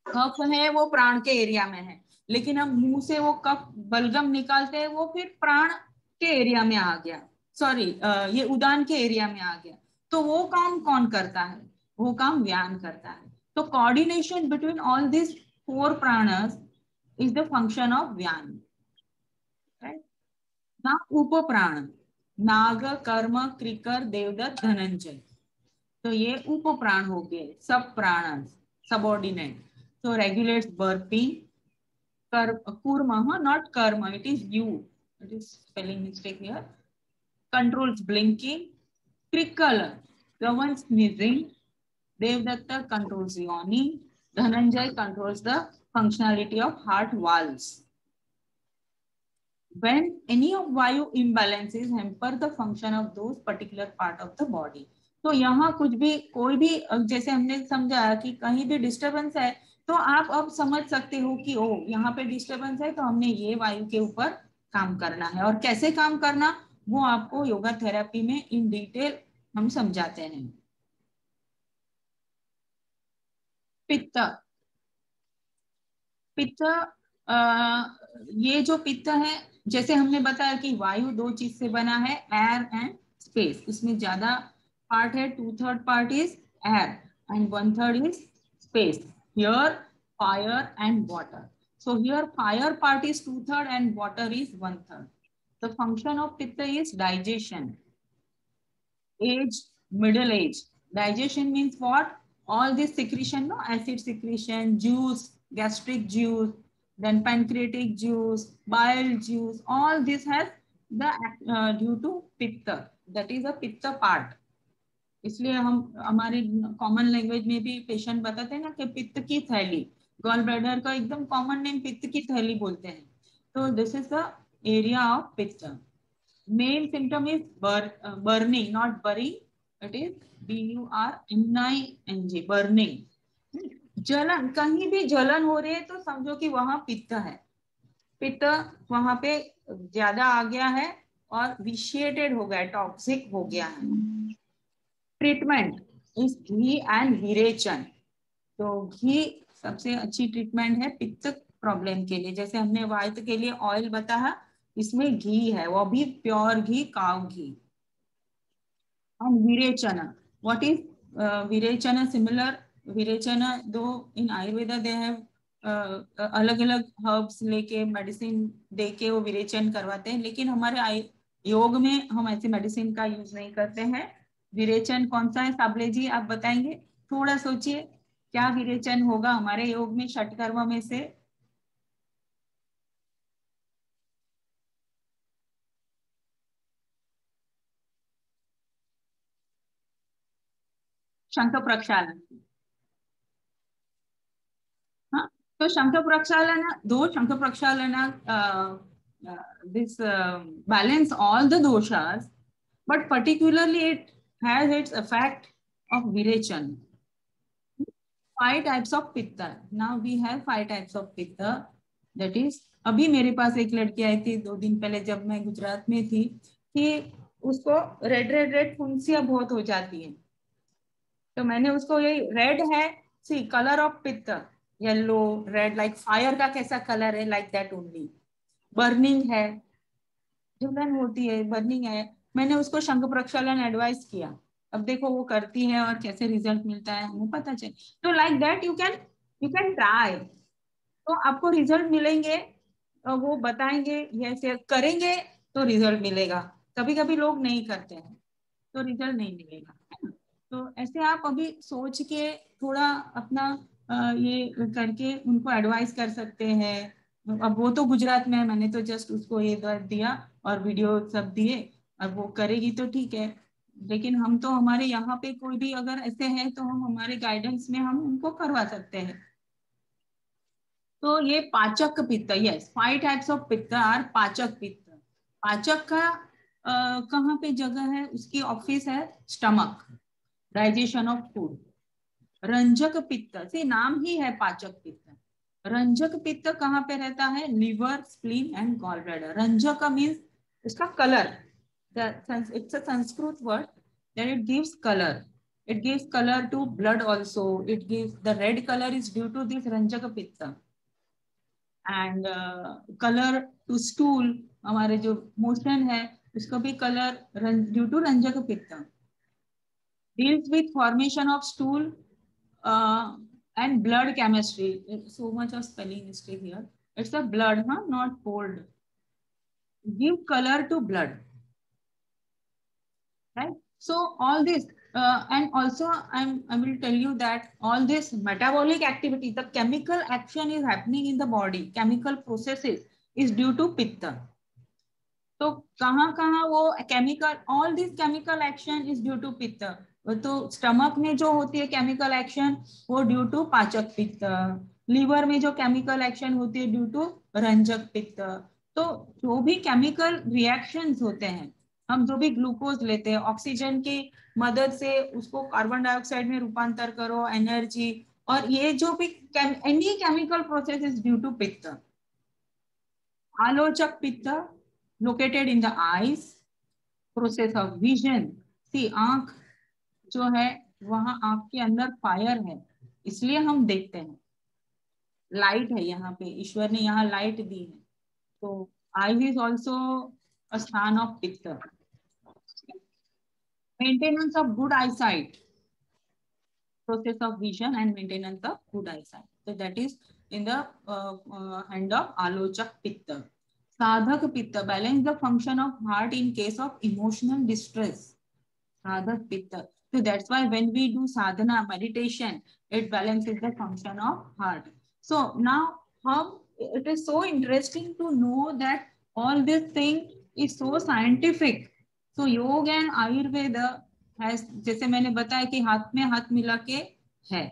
कफ है वो प्राण के एरिया में है, लेकिन हम मुंह से वो कफ बलगम निकालते हैं, वो फिर प्राण के एरिया में आ गया, सॉरी ये उदान के एरिया में आ गया. तो वो काम कौन करता है? वो काम व्यान करता है। तो coordination between all this 4 pranas is the function of vyana, right. ना उपप्राण, नाग, कर्म, क्रिकर, देवदत्त, धनंजय, तो ये उपप्राण हो गए, सब प्राण, सबऑर्डिनेट। तो regulates burping, kurma, not karma, it is you, it is spelling mistake here. Controls blinking, trickle governs sneezing, Devdatta controls yawning, Dhananjay controls the functionality of heart valves. When any of vayu imbalances hamper the function of those particular part of the body. तो यहाँ कुछ भी, कोई भी, जैसे हमने समझा कि कहीं भी डिस्टरबेंस है तो आप अब समझ सकते हो कि ओ यहाँ पे डिस्टरबेंस है, तो हमने ये वायु के ऊपर काम करना है। और कैसे काम करना वो आपको योगा थेरेपी में इन डिटेल हम समझाते हैं। पित्त, पित्त, ये जो पित्त है, जैसे हमने बताया कि वायु 2 चीज से बना है, एयर एंड स्पेस। इसमें ज्यादा पार्ट है, 2/3 part is air and 1/3 is space. Here fire and water, so here fire part is 2/3 and water is 1/3. The function of pitta is digestion. Age, middle age. Digestion means what? All this secretion, no, acid secretion, juice, gastric juice, then pancreatic juice, bile juice, all this has the due to pitta, that is a pitta part. इसलिए हम हमारे common language में भी patient बताते हैं ना कि पित्त की थैली, गॉल ब्लैडर का एकदम कॉमन नेम पित्त की थैली बोलते हैं। तो this is the area of pitta. Main symptom is burning, not burying, it is burning, burning। जलन, कहीं भी जलन हो रही है तो समझो कि वहां पित्त है, पित्त वहां पे ज्यादा आ गया है और विशिएटेड हो गया, टॉक्सिक हो गया है। Treatment is ghee and virechana. तो घी सबसे अच्छी ट्रीटमेंट है पित्त प्रॉब्लम के लिए। जैसे हमने वात के लिए ऑयल बताया, इसमें घी है, वो भी pure ghee, cow ghee. And virechana, what is virechana? Similar virechana, दो इन आयुर्वेदा दे हैव अलग अलग हर्ब्स लेके मेडिसिन देके वो विरेचन करवाते हैं, लेकिन हमारे योग में हम ऐसे मेडिसिन का यूज नहीं करते हैं। विरेचन कौन सा है साबले जी, आप बताएंगे? थोड़ा सोचिए क्या विरेचन होगा हमारे योग में षटकर्म में से? शंख प्रक्षालन। हाँ, तो शंख प्रक्षालन, दो शंख प्रक्षालन this balance all the doshas, but particularly it has its effect of virechana. 5 types of pitta. Now we have 5 types of pitta. That is, अभी मेरे पास एक लड़की आई थी 2 दिन पहले जब मैं गुजरात में थी, कि उसको रेड फुंसिया बहुत हो जाती है। तो मैंने उसको, यही रेड है, सी कलर ऑफ पित्त, येलो रेड, लाइक फायर का कैसा कलर है, लाइक दैट ओनली। बर्निंग है, जलन होती है, बर्निंग है। मैंने उसको शंख प्रक्षालन एडवाइस किया, अब देखो वो करती है और कैसे रिजल्ट मिलता है हमें पता चले। तो like that you can try, तो आपको रिजल्ट मिलेंगे, वो बताएंगे, ये करेंगे तो रिजल्ट मिलेगा। कभी कभी लोग नहीं करते हैं तो रिजल्ट नहीं मिलेगा, है ना। तो ऐसे आप अभी सोच के थोड़ा अपना ये करके उनको एडवाइस कर सकते हैं। अब वो तो गुजरात में है, मैंने तो जस्ट उसको ये दिया और वीडियो सब दिए, अब वो करेगी तो ठीक है। लेकिन हम तो हमारे यहाँ पे कोई भी अगर ऐसे है तो हम हमारे गाइडेंस में हम उनको करवा सकते हैं। तो ये पाचक पित्त, यस, 5 टाइप्स ऑफ पित्त आर पाचक पित्त। पाचक का कहाँ पे जगह है, उसकी ऑफिस है स्टमक, डाइजेशन ऑफ फूड। रंजक पित्त से नाम ही है पाचक पित्त। रंजक पित्त कहाँ पे रहता है? Liver, spleen and gall bladder. Ranjak means उसका colour, it's a Sanskrit word that it gives color. It gives color to blood also. It gives the red color is due to this Ranjaka Pitta. And color to stool, हमारे जो motion है उसका भी colour due to रंजक पित्त। deals with formation of stool and blood chemistry. So much of spelling mistake here. It's a blood, huh? Not cold. Give color to blood, right? So all this, and also I will tell you that all this metabolic activity, the chemical action is happening in the body, chemical processes is due to pitta. तो कहाँ कहाँ वो chemical, all this chemical action is due to pitta. तो stomach में जो होती है chemical action वो due to pachak pitta. Liver में जो केमिकल एक्शन होती है ड्यू टू रंजक पित्त. तो जो भी केमिकल रिएक्शंस होते हैं, हम जो भी ग्लूकोज लेते हैं ऑक्सीजन की मदद से उसको कार्बन डाइऑक्साइड में रूपांतर करो एनर्जी, और ये जो भी any chemical process is due to pitta. Alochak पित्त located in the eyes, process of vision. See, आंख जो है वहां आंख के अंदर फायर है, इसलिए हम देखते हैं. लाइट है यहाँ पे, ईश्वर ने यहाँ लाइट दी है. तो eyes is also a स्थान of पित्त. Maintenance of good eyesight, process of vision and maintenance of good eyesight. So that is in the hand of आलोचक पित्त. साधक पित्त, balance the function of heart in case of emotional distress. Sadhak pitta. So that's why when we do sadhana meditation, it balances the function of heart. So now it is so interesting to know that all this thing is so scientific. So yoga and ayurveda has, जैसे मैंने बताया कि हाथ में हाथ मिला के है.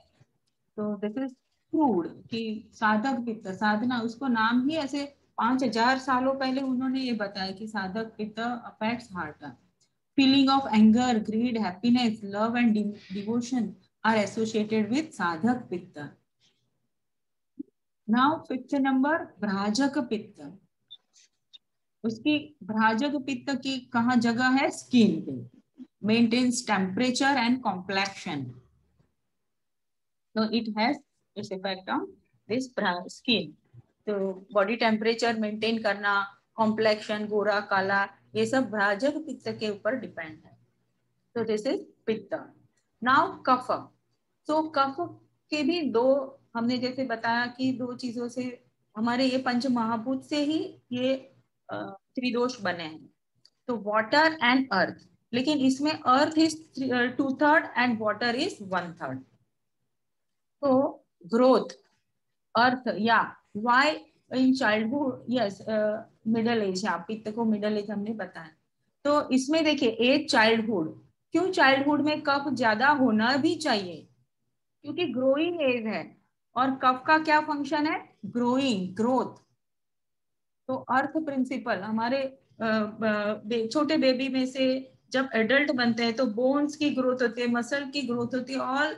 तो this is proved कि साधक पित्त साधना, उसको नाम ही ऐसे 5000 सालों पहले उन्होंने ये बताया कि साधक पित्त affects heart. Feeling of anger, greed, happiness, love and devotion are associated with sadhak pitta. Now fifth number, भ्राजक पित्त. उसकी भ्राजक पित्त की कहाँ जगह है? स्किन पे. Maintains temperature and complexion. So it has its effect on this skin. तो body temperature maintain करना, कॉम्प्लेक्शन गोरा काला, ये सब भ्राजक पित्त के ऊपर डिपेंड है. तो दिस इज पित्त. नाउ कफ. तो कफ के भी दो, हमने जैसे बताया कि दो चीजों से हमारे ये पंच महाभूत से ही ये त्रिदोष बने हैं. तो वाटर एंड अर्थ, लेकिन इसमें earth is 2/3 and water is 1/3. तो ग्रोथ, अर्थ या why in childhood, yes, middle age. हाँ, पित्त को मिडल एज हमने बताया. तो इसमें देखिए एज चाइल्डहुड, क्यों चाइल्डहुड में कफ ज्यादा होना भी चाहिए? क्योंकि ग्रोइंग एज है और कफ का क्या फंक्शन है? Growing, growth. तो अर्थ प्रिंसिपल हमारे छोटे बेबी में से जब एडल्ट बनते हैं तो बोन्स की ग्रोथ होती है, मसल की ग्रोथ होती है, ऑल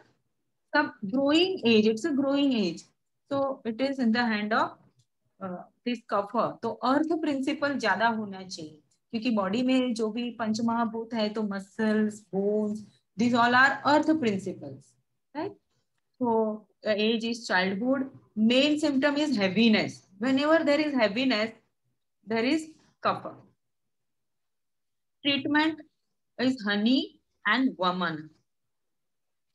सब growing age. It's a growing age. So it is in the hand of this kapha. तो अर्थ प्रिंसिपल ज्यादा होना चाहिए क्योंकि बॉडी में जो भी पंच महाभूत है तो muscles, bones, these all are earth principles, right? So age is childhood. Main symptom is heaviness. Whenever there is heaviness, there is kapha. Treatment is honey and vaman,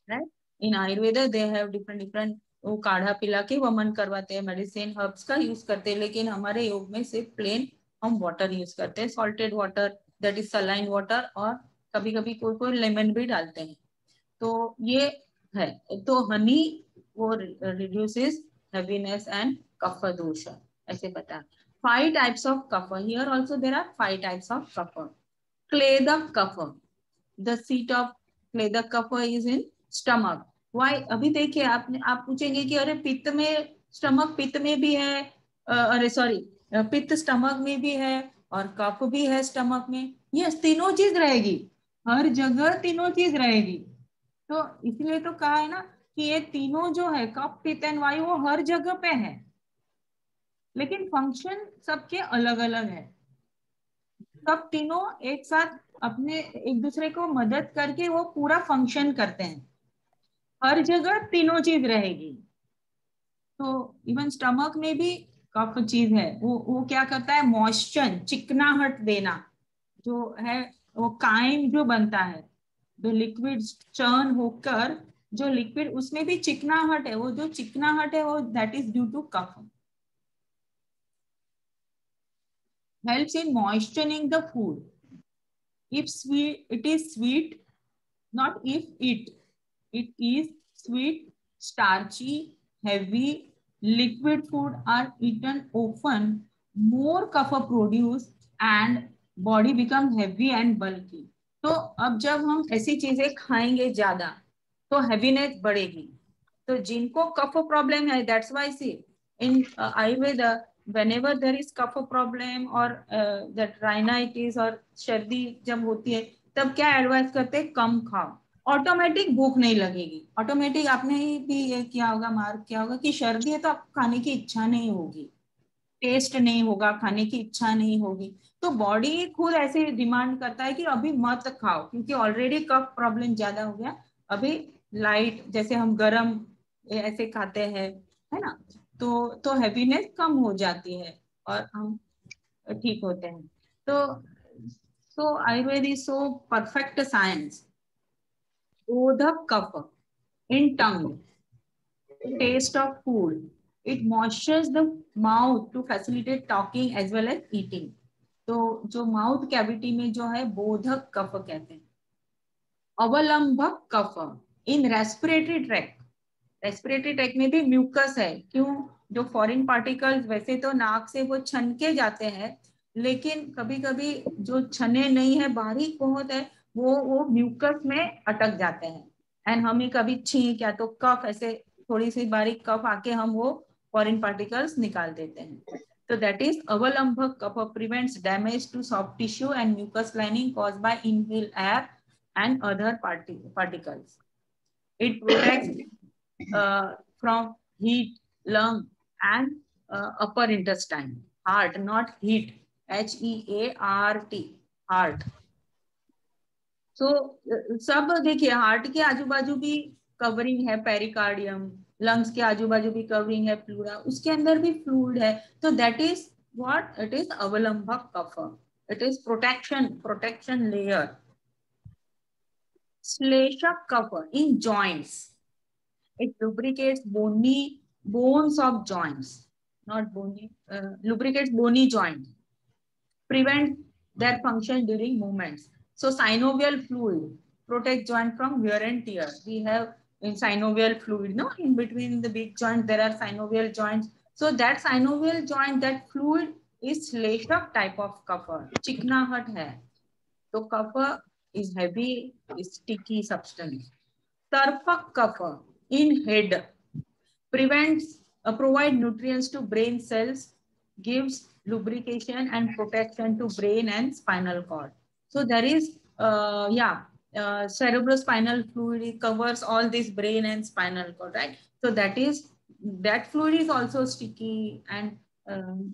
right? In Ayurveda they have different वो काढ़ा पिला के वमन करवाते हैं, medicine herbs का use करते हैं. लेकिन हमारे योग में सिर्फ प्लेन हम वाटर यूज करते हैं, salted water, that is saline water, और कभी कभी कोई कोई लेमन भी डालते हैं. तो ये है. तो हनी वो रिड्यूसेस हैवीनेस एंड कफ दोष, ऐसे बता. 5 types of kapha. Here also there are 5 types of kapha. Kledaka kapha, the seat of kledaka kapha is in stomach. Why? अभी देखिए आप पूछेंगे कि अरे पित्त में, स्टमक पित्त में भी है, अरे सॉरी, पित्त स्टमक में भी है और कफ भी है स्टमक में. यस, तीनों चीज रहेगी, हर जगह तीनों चीज रहेगी. तो इसलिए तो कहा है ना कि ये तीनों जो है कफ, पित्त एंड वायु, वो हर जगह पे है, लेकिन फंक्शन सबके अलग अलग है. सब तीनों एक साथ अपने एक दूसरे को मदद करके वो पूरा फंक्शन करते हैं. हर जगह तीनों चीज रहेगी. तो इवन स्टमक में भी कफ चीज है, वो क्या करता है? मॉइस्चर, चिकनाहट देना जो है, वो काइम जो बनता है द लिक्विड चर्न होकर जो लिक्विड उसमें भी चिकनाहट है, वो जो चिकनाहट है वो that is due to kapha. Helps in moisturising the food. If sweet, it is sweet, not if it. It is sweet, starchy, heavy, liquid food are eaten often. More kapha produce and body become heavy and bulky. तो अब जब हम ऐसी चीजें खाएंगे ज्यादा तो heaviness बढ़ेगी. तो जिनको कफ प्रॉब्लम है, that's why see in Ayurveda whenever there is kapha problem और that rhinitis और सर्दी जब होती है तब क्या एडवाइस करते हैं, कम खाओ. ऑटोमेटिक भूख नहीं लगेगी. ऑटोमेटिक आपने भी ये किया होगा, मार्क किया होगा कि सर्दी है तो आपको खाने की इच्छा नहीं होगी, टेस्ट नहीं होगा, खाने की इच्छा नहीं होगी. तो बॉडी खुद ऐसे डिमांड करता है कि अभी मत खाओ क्योंकि ऑलरेडी कफ प्रॉब्लम ज्यादा हो गया. अभी लाइट जैसे हम गरम ऐसे खाते हैं, है ना, तो हैवीनेस कम हो जाती है और हम ठीक होते हैं. तो Ayurveda is so perfect science. बोधक कफ in tongue, taste of food. It moistures the mouth to facilitate talking as well as eating. तो जो माउथ कैविटी में जो है बोधक कफ कहते हैं. अवलंबक कफ इन रेस्पिरेटरी ट्रैक्ट. रेस्पिरेटरी ट्रैक्ट में भी म्यूकस है. क्यों? जो फॉरेन पार्टिकल्स वैसे तो नाक से वो छनके जाते हैं, लेकिन कभी कभी जो छने नहीं है, बारीक बहुत है, वो म्यूकस में अटक जाते हैं. एंड हमें कभी छींक या तो कफ ऐसे थोड़ी सी बारीक कफ आके हम वो फॉरेन पार्टिकल्स निकाल देते हैं. तो that is avalambaka kapha prevents damage to soft tissue and mucus lining caused by inhale air and other particles. It protects from heat, lung and upper intestine. Heart, not heat. HEART, heart. So सब देखिए, heart के आजू बाजू भी covering है pericardium, lungs के आजू बाजू भी कवरिंग है प्लूरा, उसके अंदर भी फ्लूइड है. तो that is what it is, avalambaka kapha. It is protection layer. Shleshaka kapha in joints. It lubricates bones of joints, not bony, lubricates bony joints, prevent their function during movements. So synovial fluid protects joint from wear and tear. We have in synovial fluid, no, in between the big joint there are synovial joints. So that synovial joint, that fluid is shleshaka type of kapha. चिकनाहट है तो kapha is heavy, is sticky substance. Tarpaka kapha in head prevents provide nutrients to brain cells, gives lubrication and protection to brain and spinal cord. So there is cerebrospinal fluid covers all this brain and spinal cord, right? So that fluid is also sticky and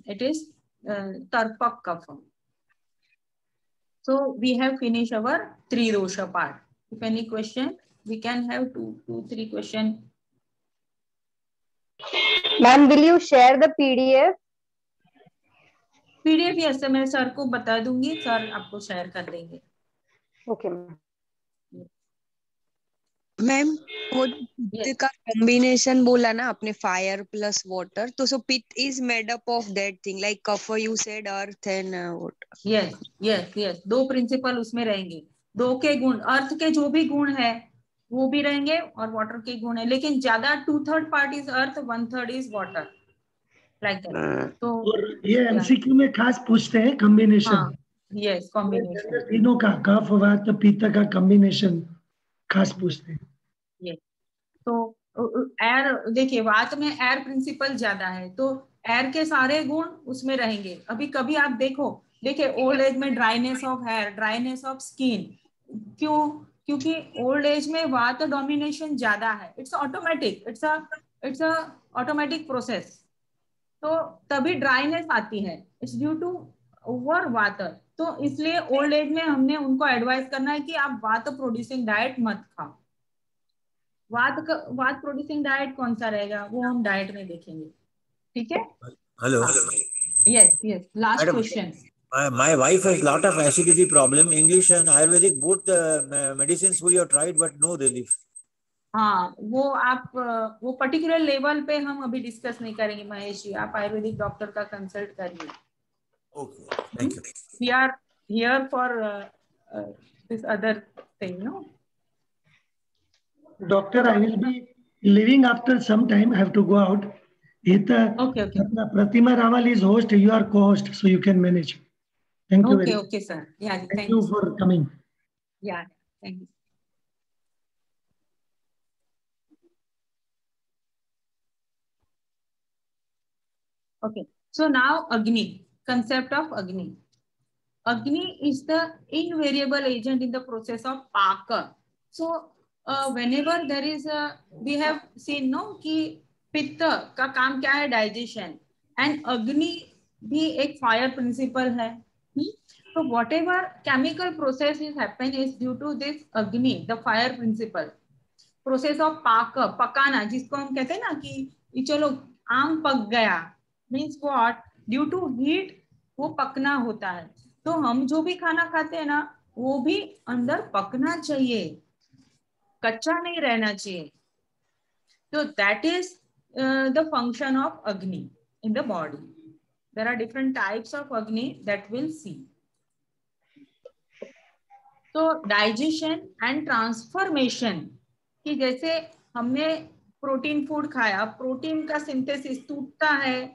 it is tarpak kapha. So we have finished our 3 dosha part. If any question, we can have 2-3 questions. Ma'am, will you share the PDF? PDF yes, मैं sir को बता दूंगी, sir आपको share कर देंगे. Okay, ma'am. Ma'am वो पित्त का कॉम्बिनेशन बोला ना आपने, फायर प्लस वाटर, तो so pitta is made up of that thing like kapha you said, earth and water. Yes 2 principle उसमें रहेंगे. 2 के गुण, अर्थ के जो भी गुण है वो भी रहेंगे और वाटर के गुण है, लेकिन ज्यादा 2/3 part is earth, 1/3 is water, like that. तो ये एमसीक्यू में खास पूछते हैं कॉम्बिनेशन. यस, कॉम्बिनेशन तीनों का, कफ वात पित्त का कॉम्बिनेशन खास पूछते हैं. तो एयर देखिए, वात में एयर प्रिंसिपल ज्यादा है तो एयर के सारे गुण उसमें रहेंगे. अभी कभी आप देखिए ओल्ड एज में dryness of hair, dryness of skin, क्यों? क्योंकि ओल्ड एज में वात डोमिनेशन ज्यादा है. It's automatic, it's a automatic process. तो तभी ड्राइनेस आती है, it's due to over water. तो इसलिए ओल्ड एज में हमने उनको एडवाइस करना है कि आप वात प्रोड्यूसिंग डाइट मत खाओ. वात प्रोड्यूसिंग डाइट कौन सा रहेगा वो हम डाइट में देखेंगे. ठीक है. Hello. Yes last question. My wife has lot of acidity problem. English and Ayurvedic both medicines we have tried, but no relief. हाँ, वो आप वो पर्टिकुलर लेवल पे हम अभी डिस्कस नहीं करेंगे महेश जी, आप आयुर्वेदिक डॉक्टर का कंसल्ट करिए. Okay, thank you. We are here for this other thing, no? Doctor, I will be leaving after some time. I have to go out. Okay. Pratima Raval is host. You are co-host, so you can manage. Thank you very much. Okay, sir. Yeah, Thank you for coming. Yeah, thank you. Okay, so now Agni, concept of Agni. Agni is the invariable agent in the process of Paka. So whenever there is a, we have seen no कि पित्त का काम क्या है, digestion, and Agni भी एक fire principle है. So whatever chemical process is happen is due to this Agni, the fire principle. Process of पकाना, जिसको हम कहते हैं ना कि चलो आम पक गया, means what, due to heat वो पकना होता है. तो हम जो भी खाना खाते हैं ना, वो भी अंदर पकना चाहिए, कच्चा नहीं रहना चाहिए. तो that is the function of Agni in the body. There are different types of Agni that we'll see. तो डाइजेशन एंड ट्रांसफॉर्मेशन, कि जैसे हमने प्रोटीन फूड खाया, प्रोटीन का सिंथेसिस टूटता है,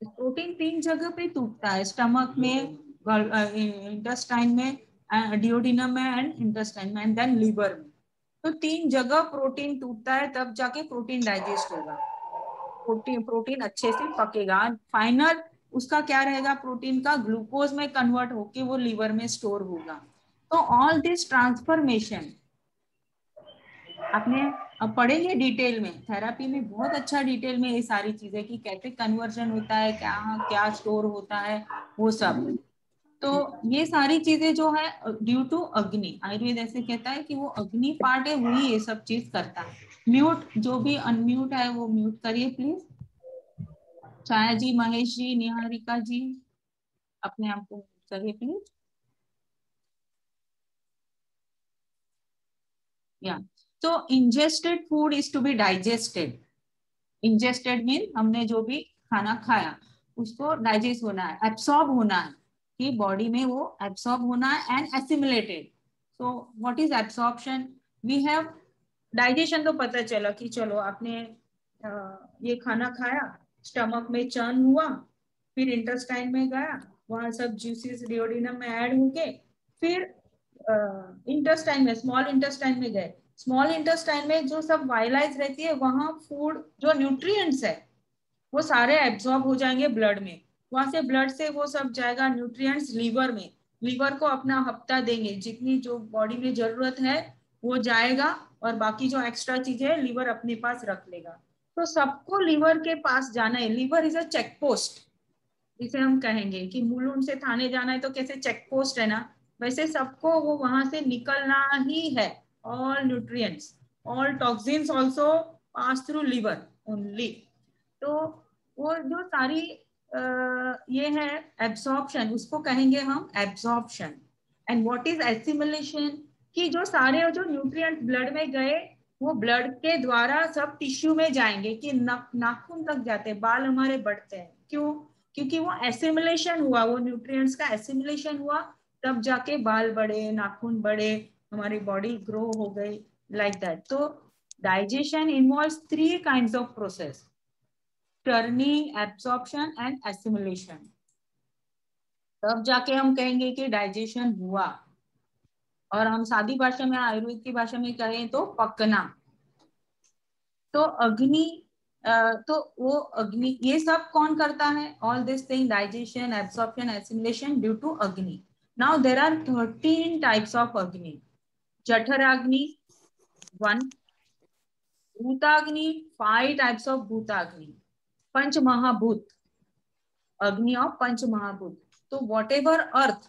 प्रोटीन 3 जगह पे टूटता है, स्टमक में, इंटेस्टाइन में, डिओडिनम में एंड इंटेस्टाइन में, एंड देन लिवर में. तो 3 जगह प्रोटीन टूटता है, तब जाके प्रोटीन डाइजेस्ट होगा, प्रोटीन अच्छे से पकेगा. फाइनल उसका क्या रहेगा, प्रोटीन का ग्लूकोज में कन्वर्ट होके वो लिवर में स्टोर होगा. तो ऑल दिस ट्रांसफॉर्मेशन आपने अब पढ़ेंगे डिटेल में, थेरेपी में बहुत अच्छा डिटेल में ये सारी चीजें कि कैसे कन्वर्जन होता है, क्या स्टोर होता है, वो सब. तो ये सारी चीजें जो है ड्यू टू अग्नि, आयुर्वेद ऐसे कहता है कि वो अग्नि पार्ट है, वही ये सब चीज करता है. म्यूट, जो भी अनम्यूट है वो म्यूट करिए प्लीज. छाया जी, महेश जी, निहारिका जी, अपने आप को म्यूट करिए please. Yeah. So ingested food is to be digested. Ingested mean हमने जो भी खाना खाया उसको डाइजेस्ट होना है, एब्सॉर्ब होना है, कि बॉडी में वो एब्सॉर्ब होना है and assimilated. So what is absorption? We have digestion, तो पता चला कि चलो आपने ये खाना खाया, स्टमक में चर्न हुआ, फिर इंटेस्टाइन में गया, वहां सब जूसेस डिओडिनम में ऐड होके फिर इंटेस्टाइन में, स्मॉल इंटेस्टाइन में गए. स्मॉल इंटेस्टाइन में जो सब वाइलाइज रहती है, वहां फूड जो न्यूट्रिएंट्स है वो सारे एब्सॉर्ब हो जाएंगे ब्लड में. वहां से ब्लड से वो सब जाएगा न्यूट्रिएंट्स लिवर में, लिवर को अपना हफ्ता देंगे, जितनी जो बॉडी में जरूरत है वो जाएगा, और बाकी जो एक्स्ट्रा चीजें है लिवर अपने पास रख लेगा. तो सबको लिवर के पास जाना है. Liver is a check post, इसे हम कहेंगे कि मुलुंड से थाने जाना है तो कैसे चेक पोस्ट है ना, वैसे सबको वो वहां से निकलना ही है. All nutrients, all toxins also pass through liver only. तो वो जो सारी ये है एब्सॉर्प्शन, उसको कहेंगे हम absorption. And what is assimilation? कि जो सारे जो न्यूट्रिएंट्स ब्लड में गए वो ब्लड के द्वारा सब टिश्यू में जाएंगे, कि नाखून तक जाते हैं, बाल हमारे बढ़ते हैं. क्यों? क्योंकि वो एसिमुलेशन हुआ, वो न्यूट्रिएंट्स का एसिमुलेशन हुआ, तब जाके बाल बढ़े, नाखून बढ़े, हमारी बॉडी ग्रो हो गई, लाइक दैट. तो digestion involves 3 kinds of process: turning, absorption and assimilation. तब जाके हम कहेंगे कि डाइजेशन हुआ. और हम सादी भाषा में, आयुर्वेद की भाषा में कहें तो पकना. तो अग्नि, तो वो अग्नि, ये सब कौन करता है? All this thing, digestion, absorption, assimilation, due to agni. Now there are 13 types of agni. Jatharagni 1, भूताग्नि 5 types of भूताग्नि, पंच महाभूत, अग्नि ऑफ पंच महाभूत. तो what ever earth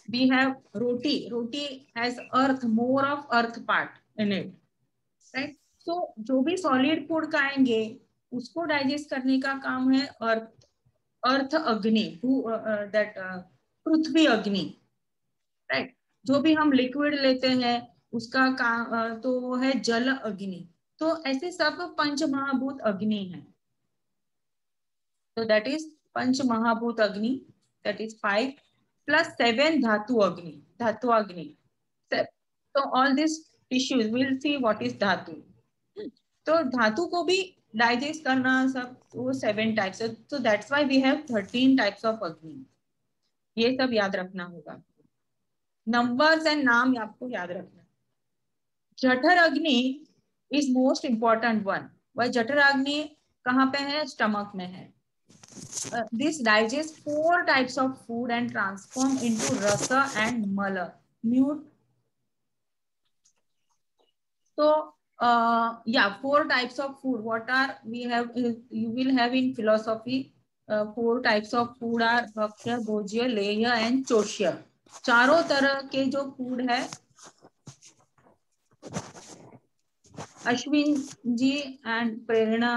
we have, roti has earth, more of earth part in it, right? So जो भी solid food खाएंगे उसको digest करने का काम है अर्थ. अर्थ अग्नि, दैट पृथ्वी अग्नि, राइट। जो भी हम लिक्विड लेते हैं उसका तो वो है जल अग्नि। तो ऐसे सब पंच महाभूत अग्नि है। तो दैट इज पंच महाभूत अग्नि, दैट इज 5 प्लस 7 धातु अग्नि, धातु अग्नि। तो all this tissues will see what is धातु। तो धातु को भी डाइजेस्ट करना सब, वो 7 टाइप्स है। तो that's why we have 13 types of agni. ये सब याद रखना होगा, नंबर्स एंड नाम आपको याद रखना। जठर अग्नि इज मोस्ट इंपॉर्टेंट वन। वह जठर अग्नि कहाँ पे है? स्टमक में है। This digests 4 types of food and transform into rasa and mala. So, yeah, 4 types of food. What are we have? You will have in philosophy. 4 types of food are bhaksha, bhojya, lehya and choshya. चारों तरह के जो food है, Ashwin ji and Prerna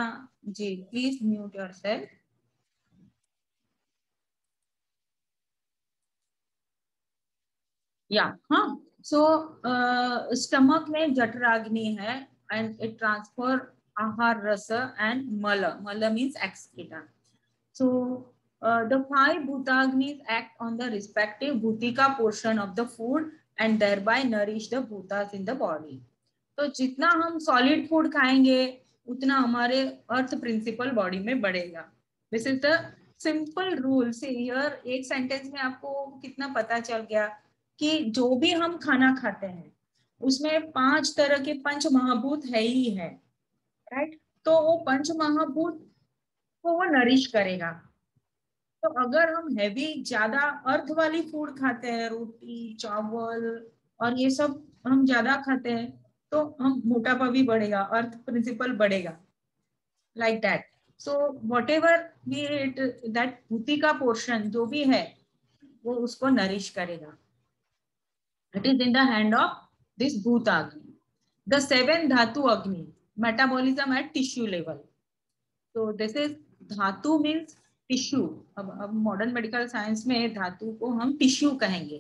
ji, please mute yourself. या हाँ, सो stomach में जठराग्नि है and it transfer आहार रस एंड मल, मल means excreta. So the 5 bhutagnis act on the respective bhutika portion of the food and thereby nourish the bhutas in the body. तो जितना हम सॉलिड फूड खाएंगे उतना हमारे अर्थ प्रिंसिपल बॉडी में बढ़ेगा। This is the simple rule. से here एक सेंटेंस में आपको कितना पता चल गया कि जो भी हम खाना खाते हैं उसमें 5 तरह के पंच महाभूत है ही है, राइट। तो वो पंच महाभूत को वो नरिश करेगा। तो अगर हम हैवी ज्यादा अर्थ वाली फूड खाते हैं, रोटी चावल और ये सब हम ज्यादा खाते हैं, तो हम मोटापा भी बढ़ेगा, अर्थ प्रिंसिपल बढ़ेगा, like that. So whatever be it, that bhuti का पोर्शन जो भी है वो उसको नरिश करेगा। It is in the hand of this bhutagni. The 7 dhatu agni, metabolism at tissue level. तो this is dhatu means tissue. अब मॉडर्न मेडिकल साइंस में धातु को हम टिश्यू कहेंगे।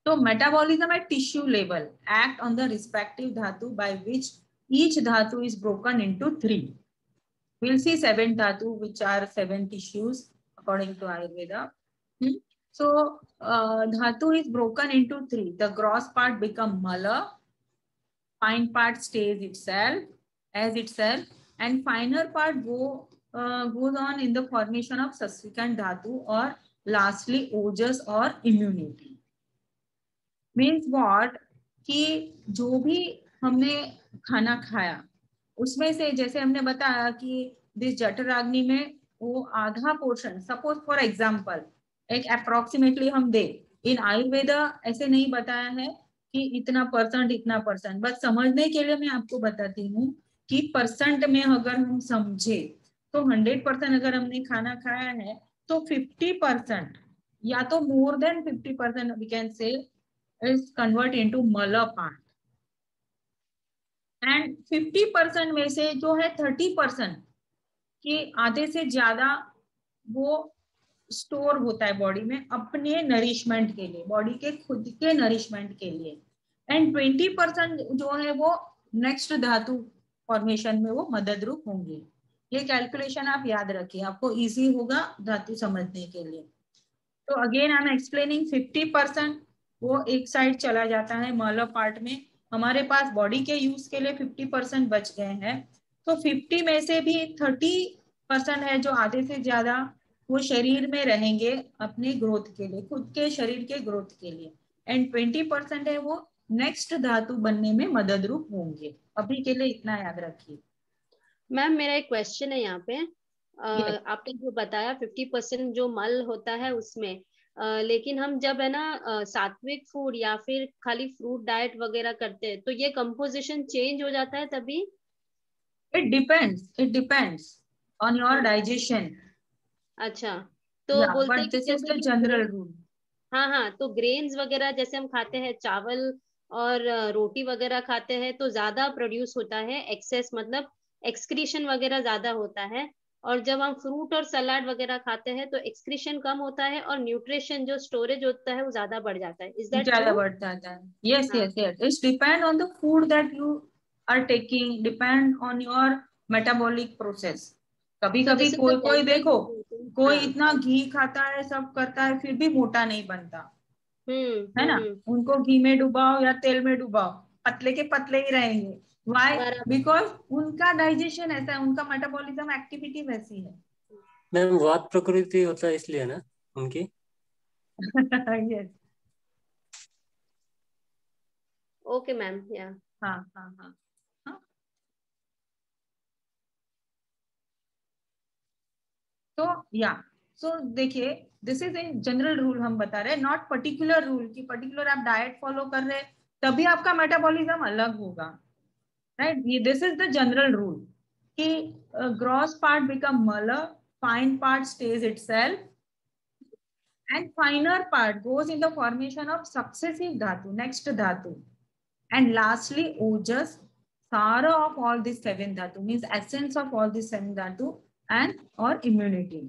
तो metabolism at tissue level act on the respective dhatu by which each धातु is broken into 3। we'll see 7 dhatu which are 7 tissues according to Ayurveda. So dhatu is broken into 3. The gross part become mala, fine part stays itself as itself, and finer part goes on in the formation of subsequent dhatu, or lastly ojas or immunity. Means what? कि जो भी हमने खाना खाया उसमें से, जैसे हमने बताया कि दिस जठराग्नि में वो आधा पोर्शन, सपोज फॉर एग्जांपल एक अप्रोक्सीमेटली हम दे, इन आयुर्वेदा ऐसे नहीं बताया है कि इतना परसेंट इतना परसेंट, बस समझने के लिए मैं आपको बताती हूँ कि परसेंट में अगर हम समझे तो 100% अगर हमने खाना खाया है तो 50% या तो more than 50% we can say is convert into mala part, and 50% में से जो है 30% कि आधे से ज्यादा वो स्टोर होता है बॉडी में अपने नरिशमेंट के लिए, बॉडी के खुद के नरिशमेंट के लिए, एंड 20% जो है वो नेक्स्ट धातु फॉर्मेशन में वो मदद रूप होंगे। ये कैलकुलेशन आप याद रखिए, आपको इजी होगा धातु समझने के लिए। तो अगेन आई एम एक्सप्लेनिंग, 50% वो एक साइड चला जाता है मॉलर पार्ट में, हमारे पास बॉडी के यूज के लिए 50% बच गए हैं। तो 50 में से भी 30% है जो आधे से ज्यादा वो शरीर में रहेंगे अपने ग्रोथ के लिए, खुद के शरीर के ग्रोथ के लिए, एंड 20% है वो नेक्स्ट धातु बनने में मदद रूप होंगे। अभी के लिए इतना याद रखिए। मैम मेरा एक क्वेश्चन है यहाँ पे। आपने जो बताया 50% जो मल होता है उसमें, लेकिन हम जब है ना सात्विक फूड या फिर खाली फ्रूट डाइट वगैरह करते हैं तो ये कंपोजिशन चेंज हो जाता है तभी? It depends on your digestion. अच्छा, तो बोलते हैं कि this is the general rule. हाँ हाँ, तो ग्रेन्स वगैरह जैसे हम खाते हैं, चावल और रोटी वगैरह खाते हैं तो ज्यादा प्रोड्यूस होता है एक्सेस, मतलब एक्सक्रीशन वगैरह ज्यादा होता है, और जब हम फ्रूट और सलाद वगैरह खाते हैं तो एक्सक्रीशन कम होता है और न्यूट्रिशन जो स्टोरेज होता है वो ज्यादा बढ़ जाता है. इज दैट ज्यादा ट्रू? बढ़ जाता है. यस हाँ. Yes yes, it's depend on the food that you are taking, depend on your metabolic process. कभी So कभी this is कोई the कोई general देखो, rule. कोई हाँ. इतना घी खाता है, सब करता है, फिर भी मोटा नहीं बनता है ना. हम्म. उनको घी में डुबाओ या तेल में डुबाओ, पतले के पतले ही रहेंगे. व्हाई? बराबर. बिकॉज उनका डाइजेशन ऐसा है, उनका मेटाबॉलिज्म एक्टिविटी वैसी है. मैम वात प्रकृति होता है इसलिए ना उनकी. यस. Okay ma'am. या. हाँ हाँ हाँ हाँ. तो या सो देखिए, this is a general rule हम बता रहे हैं, नॉट पर्टिकुलर रूल कि पर्टिकुलर आप डाइट फॉलो कर रहे हैं तभी आपका मेटाबॉलिज्म अलग होगा, right. This is the general rule कि ग्रॉस पार्ट बिकम मलर, fine part stage itself, and finer part goes in the formation of successive dhatu, next dhatu, and lastly ojas, sara of all these seven dhatu, means essence of all these seven dhatu, and or immunity.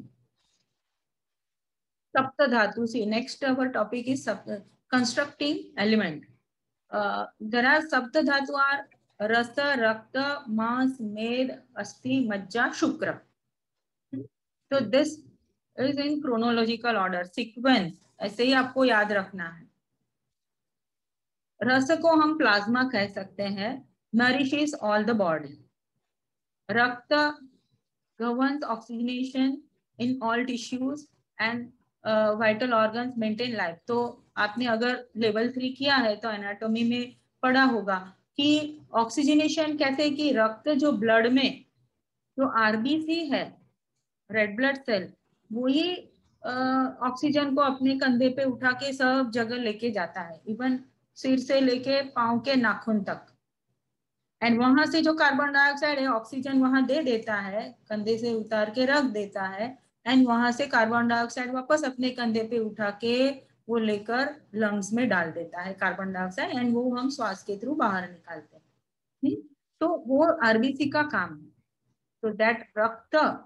Sapta dhatu, see next our topic is constructing element. There are sapta dhatu are rasa, rakta, mas, med, asti, majja, shukra. So this is in chronological order, sequence, ऐसे ही आपको याद रखना है. रस को हम plasma कह सकते हैं, nourishes all the body. रक्त governs oxygenation in all tissues and vital organs maintain life. तो आपने अगर लेवल 3 किया है तो एनाटॉमी में पढ़ा होगा कि ऑक्सीजनेशन कैसे, कि रक्त जो ब्लड में जो आरबीसी है, रेड ब्लड सेल, वो ही ऑक्सीजन को अपने कंधे पे उठा के सब जगह लेके जाता है, इवन सिर से लेके पांव के नाखून तक. एंड वहां से जो कार्बन डाइऑक्साइड है ऑक्सीजन वहां दे देता है, कंधे से उतार के रख देता है, एंड वहां से कार्बन डाइऑक्साइड वापस अपने कंधे पे उठा के वो लेकर लंग्स में डाल देता है कार्बन डाइऑक्साइड, एंड वो हम श्वास के थ्रू बाहर निकालते हैं. तो वो आरबीसी का काम है. तो दैट रक्त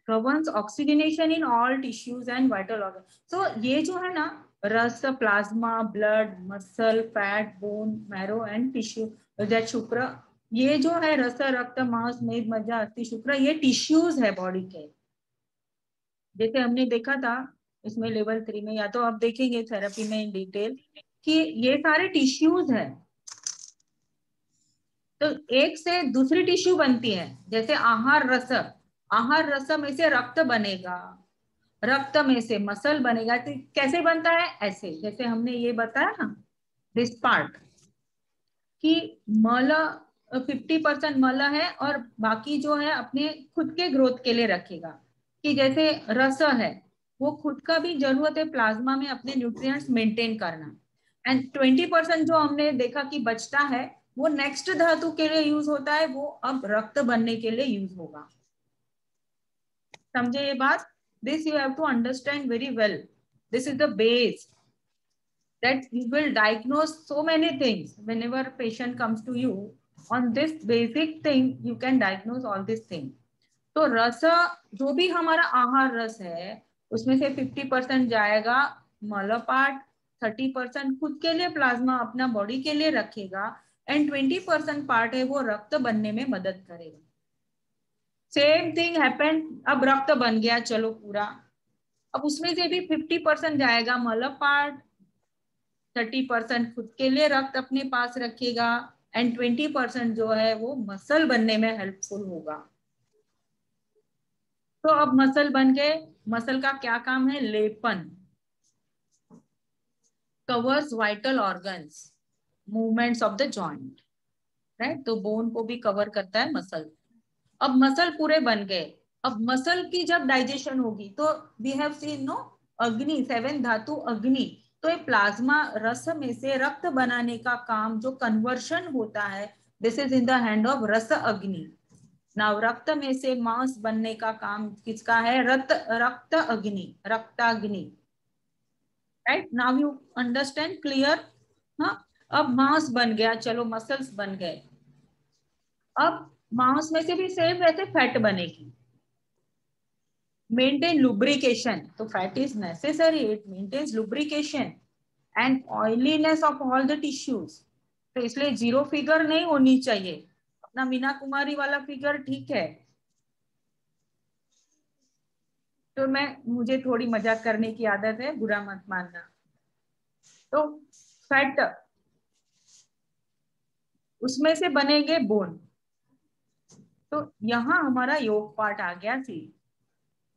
governs oxygenation in all tissues and vital organs. So ये जो है ना, रस, plasma, blood, muscle, fat, bone, marrow and tissue, that शुक्र, ये जो है रस, रक्त, मांस, मेद, मज्जा, अस्थि, शुक्र, ये टिश्यूज है बॉडी के. जैसे हमने देखा था इसमें लेवल 3 में, या तो आप देखेंगे थेरेपी में इन डिटेल कि ये सारे टिश्यूज है. तो एक से दूसरी टिश्यू बनती है, जैसे आहार रस, आहार रस में से रक्त बनेगा, रक्त में से मसल बनेगा. तो कैसे बनता है? ऐसे जैसे हमने ये बताया ना, दिस पार्ट कि मल 50% मल है और बाकी जो है अपने खुद के ग्रोथ के लिए रखेगा. कि जैसे रस है वो खुद का भी जरूरत है प्लाज्मा में अपने न्यूट्रिएंट्स मेंटेन करना, एंड 20% जो हमने देखा कि बचता है वो नेक्स्ट धातु के लिए यूज होता है, वो अब रक्त बनने के लिए यूज होगा. समझे ये बात? This you have to understand very well. This is the base that you will diagnose so many things whenever patient comes to you. On this basic thing you can diagnose all these things. तो रस, जो भी हमारा आहार रस है उसमें से 50% जाएगा मल पार्ट, 30% खुद के लिए प्लाज्मा अपना बॉडी के लिए रखेगा, एंड 20% पार्ट है वो रक्त बनने में मदद करेगा. सेम थिंग हैपन, अब रक्त बन गया चलो पूरा, अब उसमें से भी 50% जाएगा मल पार्ट, 30% खुद के लिए रक्त अपने पास रखेगा, एंड 20% जो है वो मसल बनने में हेल्पफुल होगा. तो अब मसल बन गए, मसल का क्या काम है? लेपन, covers vital organs, movements of the joint, right. तो बोन को भी कवर करता है मसल. अब मसल पूरे बन गए, अब मसल की जब डाइजेशन होगी तो वी हैव सीन नो अग्नि, 7 धातु अग्नि. तो ये प्लाज्मा रस में से रक्त बनाने का काम जो कन्वर्शन होता है, this is in the hand of रस अग्नि. नाउ रक्त में से मांस बनने का काम किसका है? रक्त अग्नि, रक्ताग्नि, right. Now you understand, clear? हाँ. अब मांस बन गया, चलो मसल्स बन गए. अब मांस में से भी सेम वैसे फैट बनेगी. maintain lubrication. तो fat is necessary, it maintains lubrication and oiliness of all the tissues. तो इसलिए जीरो फिगर नहीं होनी चाहिए. अपना मीना कुमारी वाला फिगर ठीक है. तो मुझे थोड़ी मजाक करने की आदत है, बुरा मत मानना. तो फैट उसमें से बनेंगे बोन. तो यहाँ हमारा योग पार्ट आ गया थी.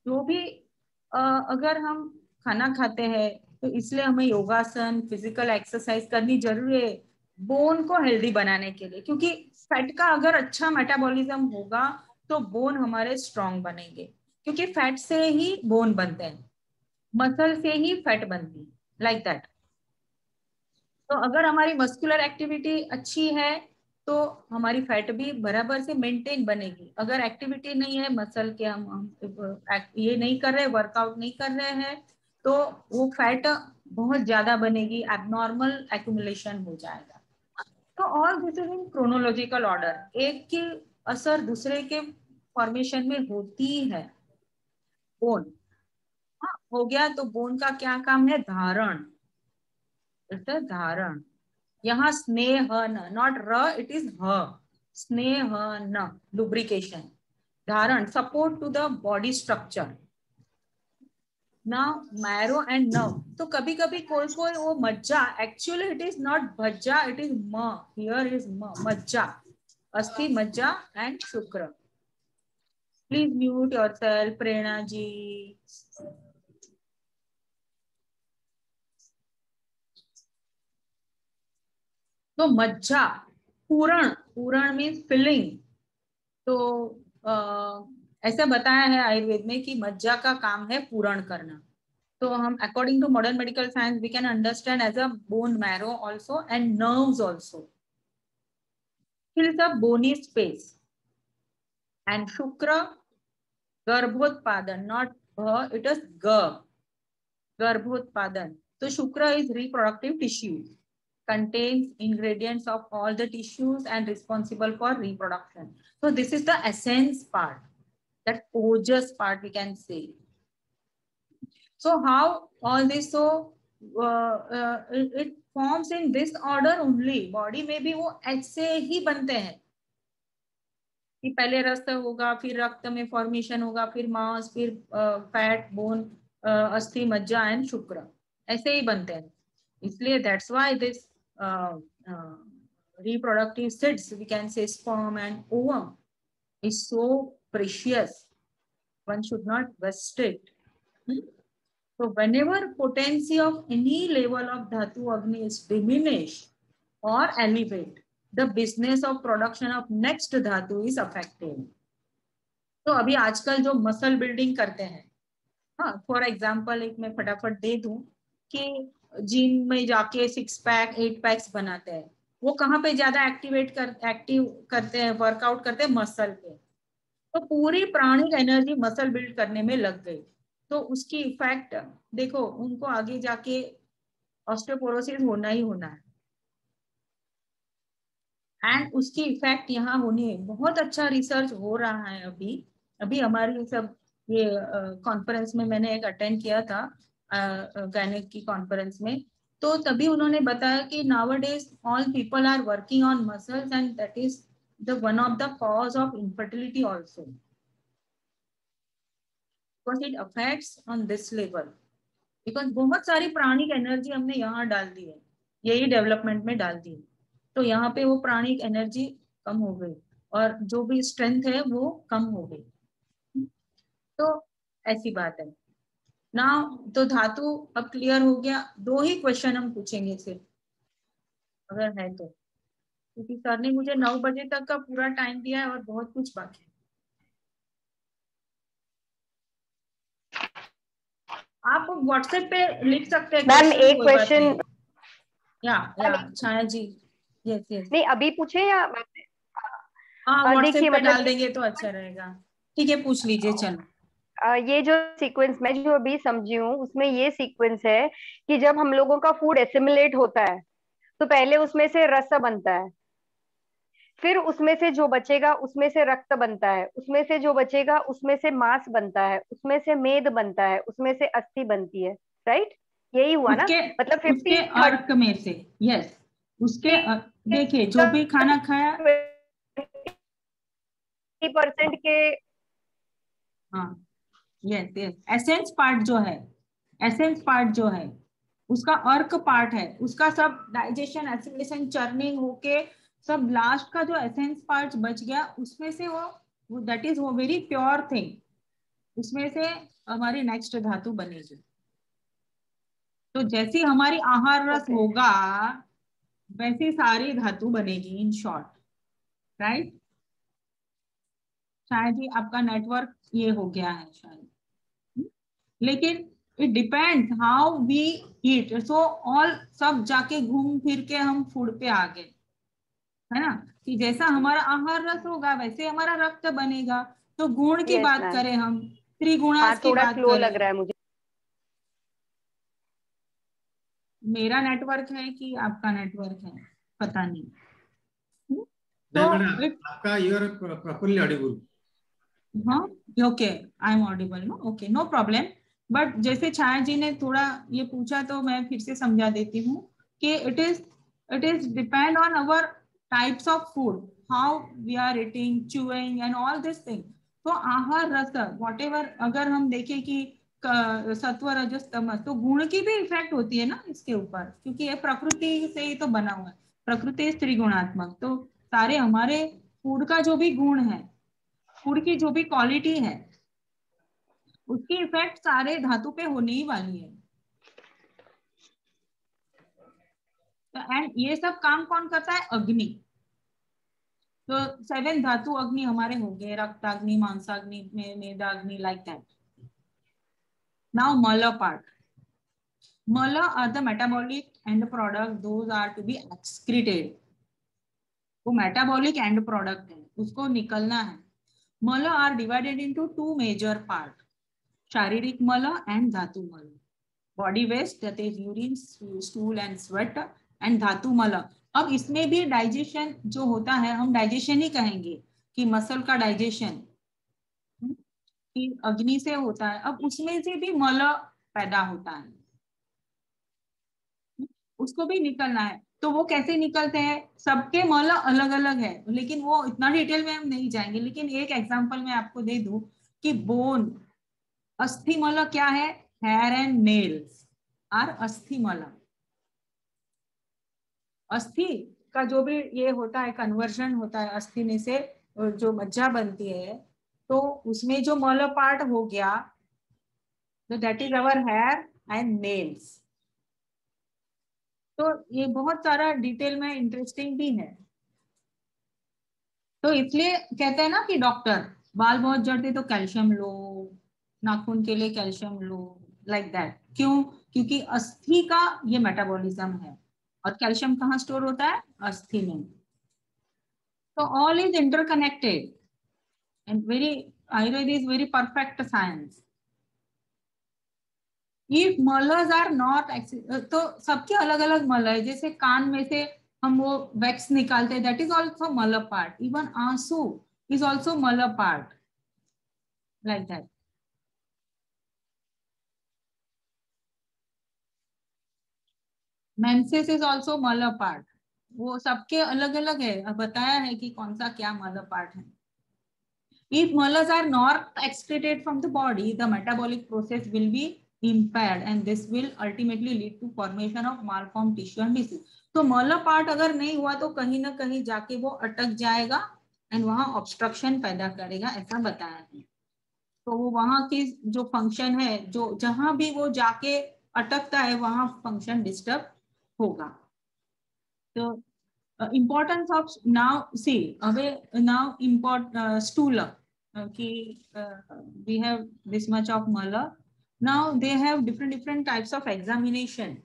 जो भी अगर हम खाना खाते हैं तो इसलिए हमें योगासन, फिजिकल एक्सरसाइज करनी जरूरी है बोन को हेल्दी बनाने के लिए, क्योंकि फैट का अगर अच्छा मेटाबॉलिज्म होगा तो बोन हमारे स्ट्रांग बनेंगे, क्योंकि फैट से ही बोन बनते हैं, मसल से ही फैट बनती है, लाइक दैट. तो अगर हमारी मस्कुलर एक्टिविटी अच्छी है तो हमारी फैट भी बराबर से मेंटेन बनेगी. अगर एक्टिविटी नहीं है मसल के, हम ये नहीं कर रहे, वर्कआउट नहीं कर रहे हैं, तो वो फैट बहुत ज्यादा बनेगी, एबनॉर्मल एक्यूमुलेशन हो जाएगा. तो all this is in chronological order. एक की असर दूसरे के फॉर्मेशन में होती है. बोन हो गया, तो बोन का क्या काम है? धारण. धारण. यहाँ स्नेह न, नॉट र, इट इज ह. स्नेह न, लुब्रिकेशन. धारण, support to the body structure. Now marrow and nerve. तो कभी कभी कोई वो मज्जा, एक्चुअली इट इज नॉट भज्जा, इट इज म. हियर इज म, मज्जा. अस्थि मज्जा एंड शुक्र. Please mute yourself Prerna ji. तो मज्जा, पूरण. पूरण मीन्स फिलिंग. तो ऐसा बताया है आयुर्वेद में कि मज्जा का काम है पूरण करना. तो हम according to modern medical science we can understand as a bone marrow also and nerves also. Fills a bony space. And शुक्र गर्भोत्पादन, नॉट भ, इट इज ग, गर्भोत्पादन. तो शुक्र is reproductive tissue, contains ingredients of all the tissues and responsible for reproduction. So this is the essence part, that ojas part we can say. So how all this, so it forms in this order only. Body में भी वो ऐसे ही बनते हैं कि पहले रक्त होगा, फिर रक्त में फॉर्मेशन होगा, फिर मांस, फिर फैट, बोन, अस्थि, मज्जा एंड शुक्र, ऐसे ही बनते हैं. इसलिए that's why this reproductive seeds, we can say sperm and ovum, is so precious. One should not waste it. So whenever potency of any level of dhatu agni is diminished or elevate, the business of production of next dhatu is affected. तो अभी आजकल जो muscle building करते हैं, हाँ, for example एक मैं फटाफट दे दूं कि जिम में जाके 6 पैक 8 पैक्स बनाते हैं, वो कहाँ पे ज्यादा एक्टिव करते हैं, वर्कआउट करते हैं? मसल पे. तो पूरी प्राणिक एनर्जी मसल बिल्ड करने में लग गई. तो उसकी इफेक्ट देखो, उनको आगे जाके ऑस्टियोपोरोसिस होना ही होना है. एंड उसकी इफेक्ट यहाँ होनी है. बहुत अच्छा रिसर्च हो रहा है अभी हमारी सब ये कॉन्फ्रेंस में मैंने एक अटेंड किया था, गायनेक की कॉन्फ्रेंस में. तो तभी उन्होंने बताया कि nowadays all people are working on muscles and that is the one of the cause of infertility also, because it affects on this level, because बहुत सारी प्राणिक एनर्जी हमने यहाँ डाल दी है, यही डेवलपमेंट में डाल दी है. तो यहाँ पे वो प्राणिक एनर्जी कम हो गई और जो भी स्ट्रेंथ है वो कम हो गई. तो ऐसी बात है ना. तो धातु अब क्लियर हो गया. 2 ही क्वेश्चन हम पूछेंगे सिर्फ, अगर है तो, क्योंकि सर ने मुझे 9 बजे तक का पूरा टाइम दिया है और बहुत कुछ बाकी है. आप व्हाट्सएप पे लिख सकते हैं. मैम एक क्वेश्चन. या छाया जी. यस नहीं अभी पूछे या? हाँ, व्हाट्सएप पे डाल देंगे तो अच्छा रहेगा. ठीक है, पूछ लीजिए. चलो, ये जो सीक्वेंस मैं जो अभी समझी हूँ उसमें ये सीक्वेंस है कि जब हम लोगों का फूड एसिमिलेट होता है तो पहले उसमें से रस बनता है, फिर उसमें से जो बचेगा उसमें से रक्त बनता है, उसमें से जो बचेगा उसमें से मांस बनता है, उसमें से मेद बनता है, उसमें से अस्थि बनती है। राइट, यही हुआ ना, उसके मतलब उसके 50 अर्क में से, यस, उसके देखिए जो भी खाना खाया, 30% के। हाँ, यस यस, एसेंस पार्ट जो है, एसेंस पार्ट जो है उसका अर्क पार्ट है, उसका सब डाइजेशन, एसिमिलेशन, चर्निंग होके सब लास्ट का जो एसेंस पार्ट बच गया उसमें से वो दैट इज वो वेरी प्योर थिंग, उसमें से हमारी नेक्स्ट धातु बनेगी। तो जैसी हमारी आहार रस Okay. होगा वैसी सारी धातु बनेगी, इन शॉर्ट, राइट। शायद ही आपका नेटवर्क ये हो गया है शायद, लेकिन it depends how we eat. So all सब जाके घूम फिर के हम फूड पे आ गए, है ना, कि जैसा हमारा आहार रस होगा वैसे हमारा रक्त बनेगा। तो गुण की यस बात मैम, करें, हम हाँ त्रिगुणास की थोड़ा बात स्लो लग करें, रहा है मुझे। मेरा नेटवर्क है कि आपका नेटवर्क है, पता नहीं। नहीं तो मैडम, आपका यू आर प्रॉपर्ली ऑडिबल। हाँ, okay, I am audible, no, okay, no problem. But जैसे छाया जी ने थोड़ा ये पूछा तो मैं फिर से समझा देती हूँ कि it is depend on our types of food, how we are eating, chewing and all this thing. तो आहार रस वॉट एवर, अगर हम देखें कि सत्व रजस तमस, तो गुण की भी इफेक्ट होती है ना इसके ऊपर, क्योंकि ये प्रकृति से ही तो बना हुआ है, प्रकृति त्रिगुणात्मक। तो सारे हमारे फूड का जो भी गुण है, फूड की जो भी क्वालिटी है, उसकी इफेक्ट सारे धातु पे होने ही वाली है। एंड ये सब काम कौन करता है? अग्नि। तो 7 धातु अग्नि हमारे हो गए, रक्ताग्नि, मांसाग्नि, मेदाग्नि, like that. Now mala part. Mala are the metabolic end product, those are to be excreted. वो मेटाबॉलिक एंड प्रोडक्ट है, उसको निकलना है। Mala are divided into 2 major part, sharirik mala and dhatu mala. Body waste that is urine, stool and sweat, and dhatu mala. अब इसमें भी digestion जो होता है, हम डाइजेशन ही कहेंगे कि मसल का डाइजेशन कि अग्नि से होता है। अब उसमें से भी मल पैदा होता है, उसको भी निकलना है। तो वो कैसे निकलते हैं? सबके मल अलग अलग है, लेकिन वो इतना डिटेल में हम नहीं जाएंगे। लेकिन एक एग्जांपल मैं आपको दे दूं कि बोन, अस्थि मल क्या है? हेयर एंड नेल्स आर अस्थि मल। अस्थि का जो भी ये होता है, कन्वर्जन होता है अस्थि में से जो मज्जा बनती है, तो उसमें जो मल पार्ट हो गया, तो that is our hair and nails. तो ये बहुत सारा डिटेल में इंटरेस्टिंग भी है। तो इसलिए कहते हैं ना कि डॉक्टर, बाल बहुत झड़ते तो कैल्शियम लो, नाखून के लिए कैल्शियम लो, लाइक दैट। क्यों? क्योंकि अस्थि का ये मेटाबॉलिज्म है, और कैल्शियम कहाँ स्टोर होता है? अस्थि में। So all is interconnected, and Ayurveda is very perfect science. If malas are not, तो सबके अलग अलग मल है। जैसे कान में से हम वो वैक्स निकालते हैं, that is also mala part. Even आंसू is also mala part, like that. Menses is also mala part. वो सबके अलग अलग है, अब बताया है कि कौन सा क्या mala part है। If malas are not excreted from the body, the metabolic process will be impaired, and this will ultimately lead to formation of malformed tissue and disease. तो mala part अगर नहीं हुआ तो कहीं ना कहीं जाके वो अटक जाएगा एंड वहां ऑब्स्ट्रक्शन पैदा करेगा, ऐसा बताया है। तो वो वहां की जो फंक्शन है, जो जहां भी वो जाके अटकता है वहां फंक्शन डिस्टर्ब होगा। तो importance of, now see now import stool, we have this much of mala. Now they have different types of examination,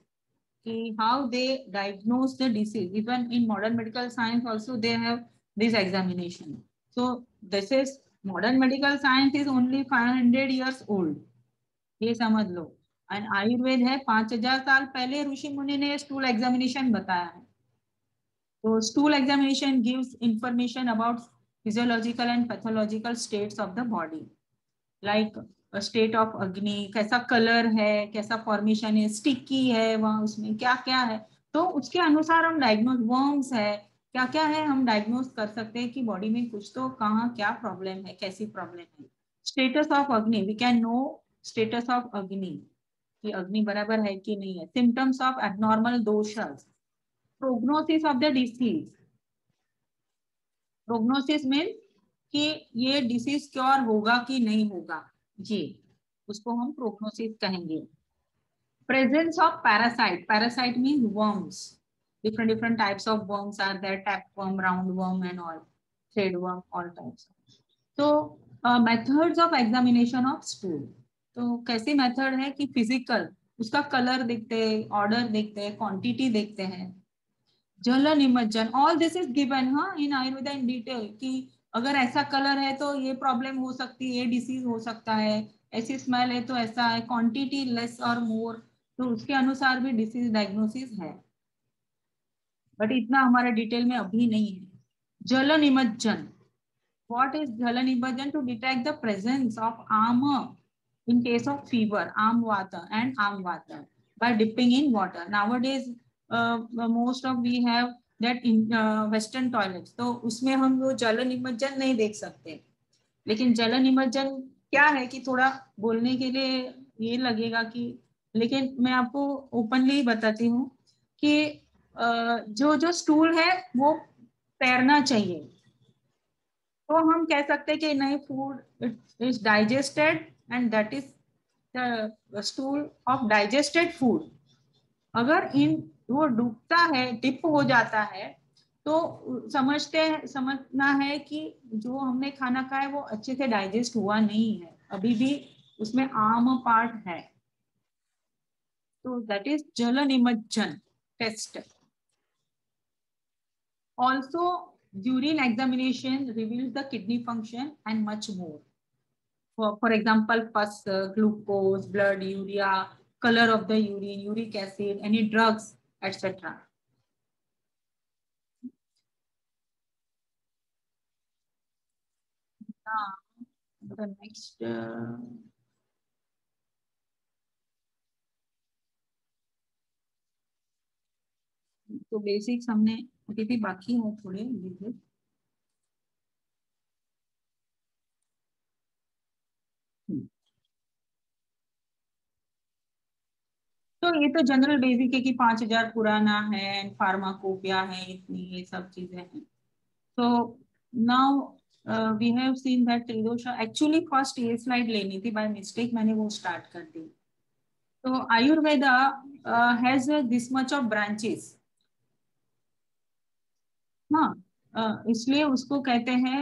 how they diagnose the disease. Even in modern medical science also they have this examination. So this is, modern medical science is only 500 years old, ये समझ लो। And Ayurveda है 5000 साल पहले ऋषि मुनि ने stool examination बताया है। So stool examination gives information about physiological and pathological states of the body, like a state of Agni, कैसा कलर है, कैसा फॉर्मेशन है, स्टिकी है, वहाँ उसमें क्या क्या है, तो उसके अनुसार हम डायग्नोज, वर्म्स है, क्या क्या है, हम डायग्नोज कर सकते हैं कि बॉडी में कुछ तो कहाँ क्या प्रॉब्लम है, कैसी प्रॉब्लम है. स्टेटस ऑफ अग्नि, we can know status of अग्नि कि अग्नि बराबर है कि नहीं है. Symptoms of abnormal doshas. Prognosis of the disease. Prognosis mean कि ये डिसीज क्योर होगा कि नहीं होगा, जी उसको हम प्रोग्नोसिस कहेंगे. Presence of parasite. Parasite mean worms. different types of worms are there, tapeworm, roundworm and all, threadworm, all types. So methods of examination of stool. तो कैसे मेथड है कि फिजिकल, उसका कलर देखते हैं, ऑर्डर देखते हैं, क्वांटिटी देखते हैं. जल निमज्जन, all this is given in Ayurveda in detail कि अगर ऐसा कलर है तो ये प्रॉब्लम हो सकती है, ये डिसीज हो सकता है, ऐसी स्मेल है तो ऐसा है, क्वांटिटी लेस और मोर, तो उसके अनुसार भी डिसीज डायग्नोसिस है, बट इतना हमारे डिटेल में अभी नहीं है. जल निमज्जन. What is jala nibbajan? To detect the presence of ama in case of fever, amvata and amvata by dipping in water. Nowadays, most of we have that in Western toilets. तो उसमें हम वो जल निमज्जन नहीं देख सकते. लेकिन जल निमज्जन क्या है कि थोड़ा बोलने के लिए ये लगेगा कि, लेकिन मैं आपको ओपनली बताती हूँ कि जो स्टूल है वो तैरना चाहिए. तो हम कह सकते हैं कि नहीं, food is digested and that is the stool of digested food. अगर वो डूबता है, डिप हो जाता है, तो समझना है कि जो हमने खाना खाया है वो अच्छे से डाइजेस्ट हुआ नहीं है, अभी भी उसमें आम पार्ट है. तो दैट इज जल निमज्जन test. Also urine examination reveals the kidney function and much more. For example, pus, glucose, blood, urea, color of the urine, uric acid, any drugs, etc. Now, the next. तो basics हमने अभी भी बाकी है थोड़े. तो ये तो जनरल बेसिक है कि 5000 पुराना है, फार्माकोपिया है, इतनी ये सब चीजें हैं. तो now we have seen that त्रिदोष. एक्चुअली फर्स्ट ये स्लाइड लेनी थी, बाय मिस्टेक मैंने वो स्टार्ट कर दी. तो Ayurveda has this much of branches. हाँ, इसलिए उसको कहते हैं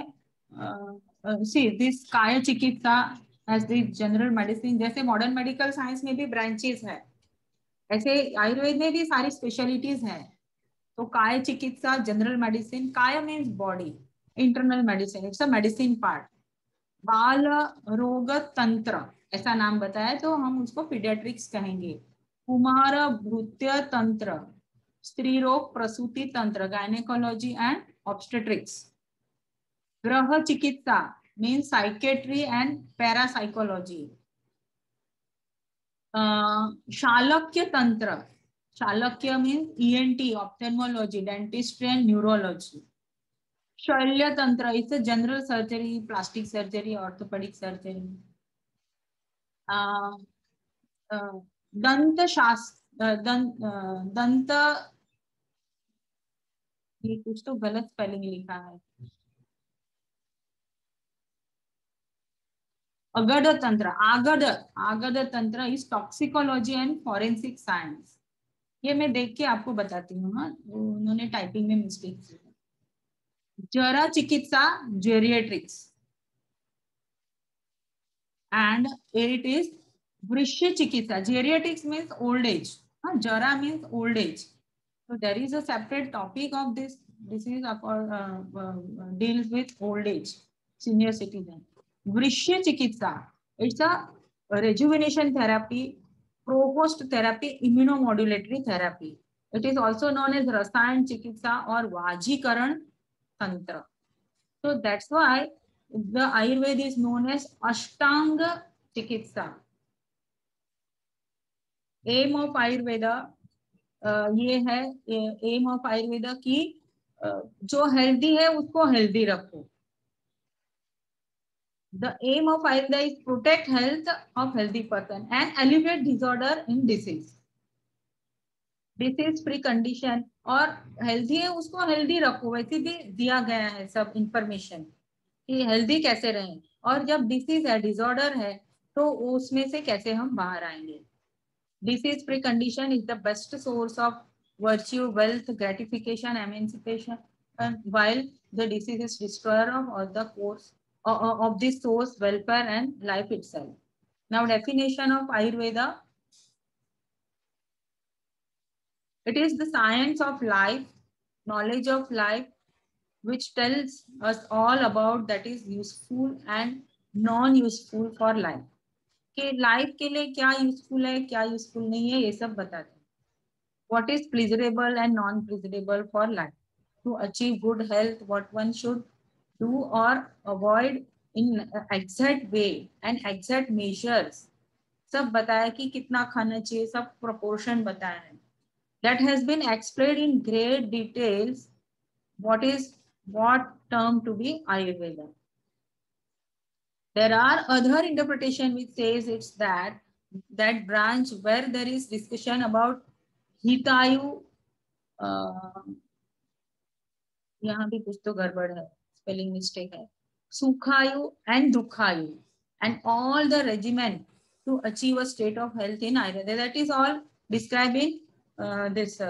सी दिस काय चिकित्सा एज द जनरल मेडिसिन. जैसे मॉडर्न मेडिकल साइंस में भी ब्रांचेस है, ऐसे आयुर्वेद में भी सारी स्पेशलिटीज है. तो काय चिकित्सा, जनरल मेडिसिन. काय means body, internal medicine, it's a medicine part. बाल रोग तंत्र ऐसा नाम बताया तो हम उसको पीडियाट्रिक्स कहेंगे. कुमार भृत्य तंत्र, स्त्री रोग प्रसूति तंत्र, गायनेकोलॉजी एंड ऑब्स्टेट्रिक्स. ग्रह चिकित्सा मीन्स साइकेट्री एंड पैरासाइकोलॉजी. शालक्य तंत्र, शालक्य means ENT, ophthalmology, dentistry and neurology. शल्य तंत्र, it's a general surgery, plastic surgery, orthopaedic surgery. दंत शास्त्र, दंत, ये कुछ तो गलत स्पेलिंग लिखा है. अगध तंत्र, आगध तंत्र is toxicology and forensic science. ये मैं देख के आपको बताती हूँ. हाँ, उन्होंने टाइपिंग में मिस्टेक की. जरा चिकित्सा, जेरिएट्रिक्स. एंड इट इज वृश्य चिकित्सा. जेरिएट्रिक्स मीन्स ओल्ड एज. हाँ, जरा means old age. So there is a separate topic of this disease deals with old age, senior citizen. Vrishya Chikitsa, it's a rejuvenation therapy, provost therapy, immunomodulatory therapy. It is also known as Rasayan Chikitsa or Vajikaran Tantra. So that's why the Ayurveda is known as Ashtanga Chikitsa. Aim of Ayurveda ये है, M of Ayurveda की जो healthy है उसको healthy रखो. The aim of Ayurveda is protect health of healthy person and alleviate disorder in disease. Disease free condition और healthy है उसको healthy रखो. वैसे भी दिया गया है सब information कि healthy कैसे रहें, और जब disease है, disorder है, तो उसमें से कैसे हम बाहर आएंगे. Disease free condition is the best source of virtue, wealth, gratification, emancipation, and while the disease is destroyer of all the course of this source, welfare and life itself. Now, definition of Ayurveda. It is the science of life, knowledge of life, which tells us all about that is useful and non-useful for life. कि life के लिए क्या useful है, क्या useful नहीं है, ये सब बताते हैं. What is pleasurable and non-pleasurable for life? To achieve good health, what one should do or avoid in exact way and exact measures. सब बताया कि कितना खाना चाहिए, सब proportion बताया है. That has been explained in great details. What term to be Ayurveda. There are other interpretation which says it's that branch where there is discussion about हितायु. यहाँ भी कुछ तो गड़बड़ है, स्पेलिंग मिस्टेक है. सुखायु and dukhayu and all the regimen to achieve a state of health in Ayurveda. That is all described in this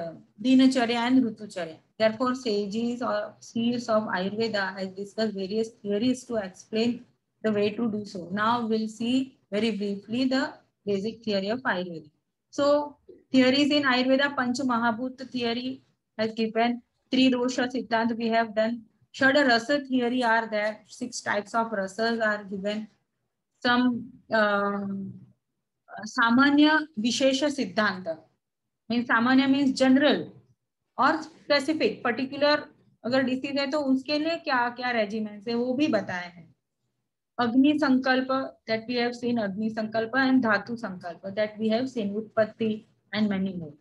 Dinacharya and Rutucharya. Therefore, sages or seers of Ayurveda has discussed various theories to explain the way to do so. Now we'll see very briefly the basic theory of Ayurveda. So theories in Ayurveda, Panch Mahabhut theory has given, Tridosha Siddhant we have done, Shada Rasa theory are there, 6 types of rasas are given, some Samanya Vishesha Siddhanta, means Samanya means general और specific, particular अगर disease है तो उसके लिए क्या क्या regiments है वो भी बताए हैं. Agni Sankalpa that we have seen, Agni Sankalpa, and Dhatu Sankalpa that we have seen, Utpatti and many more.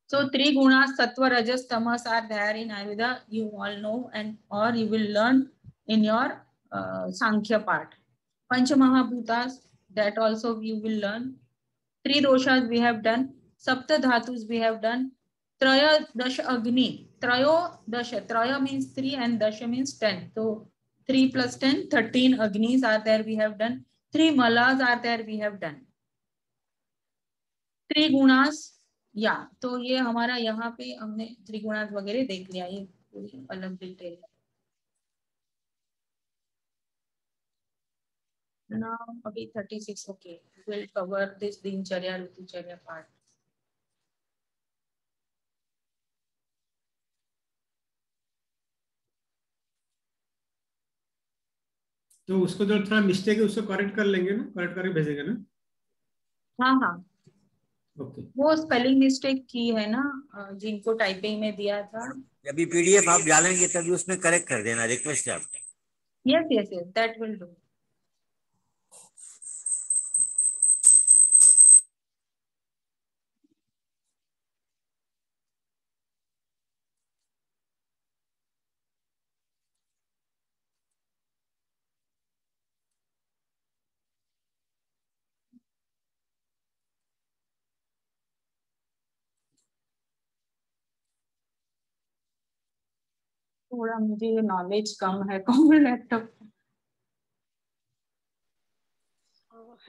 So 3 gunas, Sattva, Rajas, Tamas are there in Ayurveda. You all know and or you will learn in your Sankhya part. Pancha Mahabhutas, that also you will learn. 3 doshas we have done. Sapta Dhatus we have done. Traya Dasha Agni. Trayo Dasha. Traya means 3 and Dasha means 10. So 3 plus 10, 13 Agnis are there we have done. 3 Malas are there we have done. 3 gunas, या तो ये हमारा यहाँ पे हमने 3 गुणास वगैरह देख लिया, ये पूरी अलग डिटेल है. Now अभी 36, okay, we'll cover this Dincharya Rutucharya part. तो उसको जो थोड़ा मिस्टेक है उसको करेक्ट कर लेंगे ना, करेक्ट करके भेजेंगे ना. हाँ हाँ, ओके. वो स्पेलिंग मिस्टेक की है ना जिनको टाइपिंग में दिया था. जब पीडीएफ आप डालेंगे तभी उसमें करेक्ट कर देना, रिक्वेस्ट है आपका. Yes yes yes, that will do. थोड़ा मुझे नॉलेज कम है common laptop.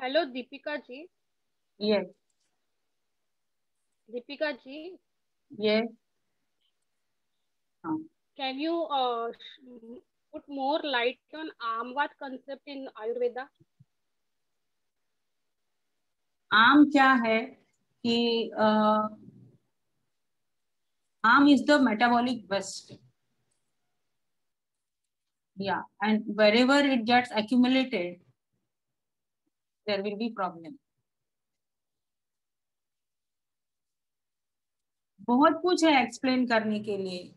Hello Deepika ji. Yes Deepika ji. Yes. Can you put more light on Amvat concept in Ayurveda? आम क्या है कि आम is the metabolic waste. Yeah, and wherever it gets accumulated, there will be problem. बहुत कुछ है एक्सप्लेन करने के लिए।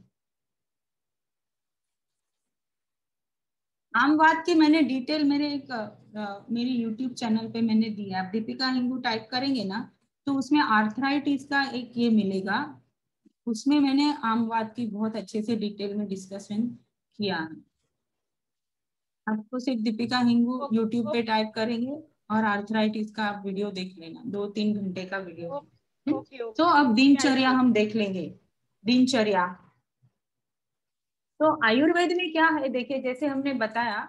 आमवाद की मैंने डिटेल मेरी यूट्यूब चैनल पे मैंने दिया। आप दीपिका हिंगू टाइप करेंगे ना तो उसमें आर्थराइटिस का एक ये मिलेगा, उसमें मैंने आमवाद की बहुत अच्छे से डिटेल में डिस्कशन किया है। आपको सिर्फ दीपिका हिंगू यूट्यूब पे टाइप करेंगे और आर्थराइटिस का आप वीडियो देख लेना, 2-3 घंटे का वीडियो। तो अब दिनचर्या हम देख लेंगे। दिनचर्या तो आयुर्वेद में क्या है, देखिए जैसे हमने बताया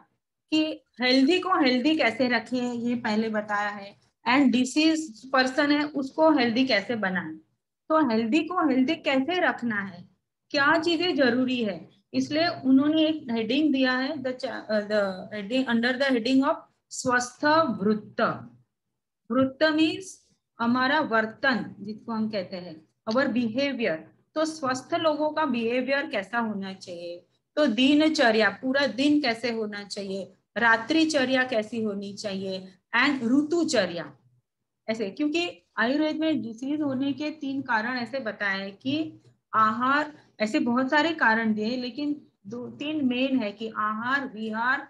कि हेल्दी को हेल्दी कैसे रखें ये पहले बताया है, एंड डिसीज पर्सन है उसको हेल्दी कैसे बनाएं। तो हेल्दी को हेल्दी कैसे रखना है, क्या चीजें जरूरी है, इसलिए उन्होंने एक हेडिंग दिया है, the heading under the heading of स्वस्थ वृत्त। वृत्त मीन्स हमारा वर्तन, जिसको हम कहते हैं अवर बिहेवियर। तो स्वस्थ लोगों का बिहेवियर कैसा होना चाहिए, तो दिनचर्या पूरा दिन कैसे होना चाहिए, रात्रिचर्या कैसी होनी चाहिए, एंड ऋतुचर्या ऐसे। क्योंकि आयुर्वेद में डिसीज होने के 3 कारण ऐसे बताए हैं कि आहार, ऐसे बहुत सारे कारण दिए लेकिन 2-3 मेन है कि आहार, विहार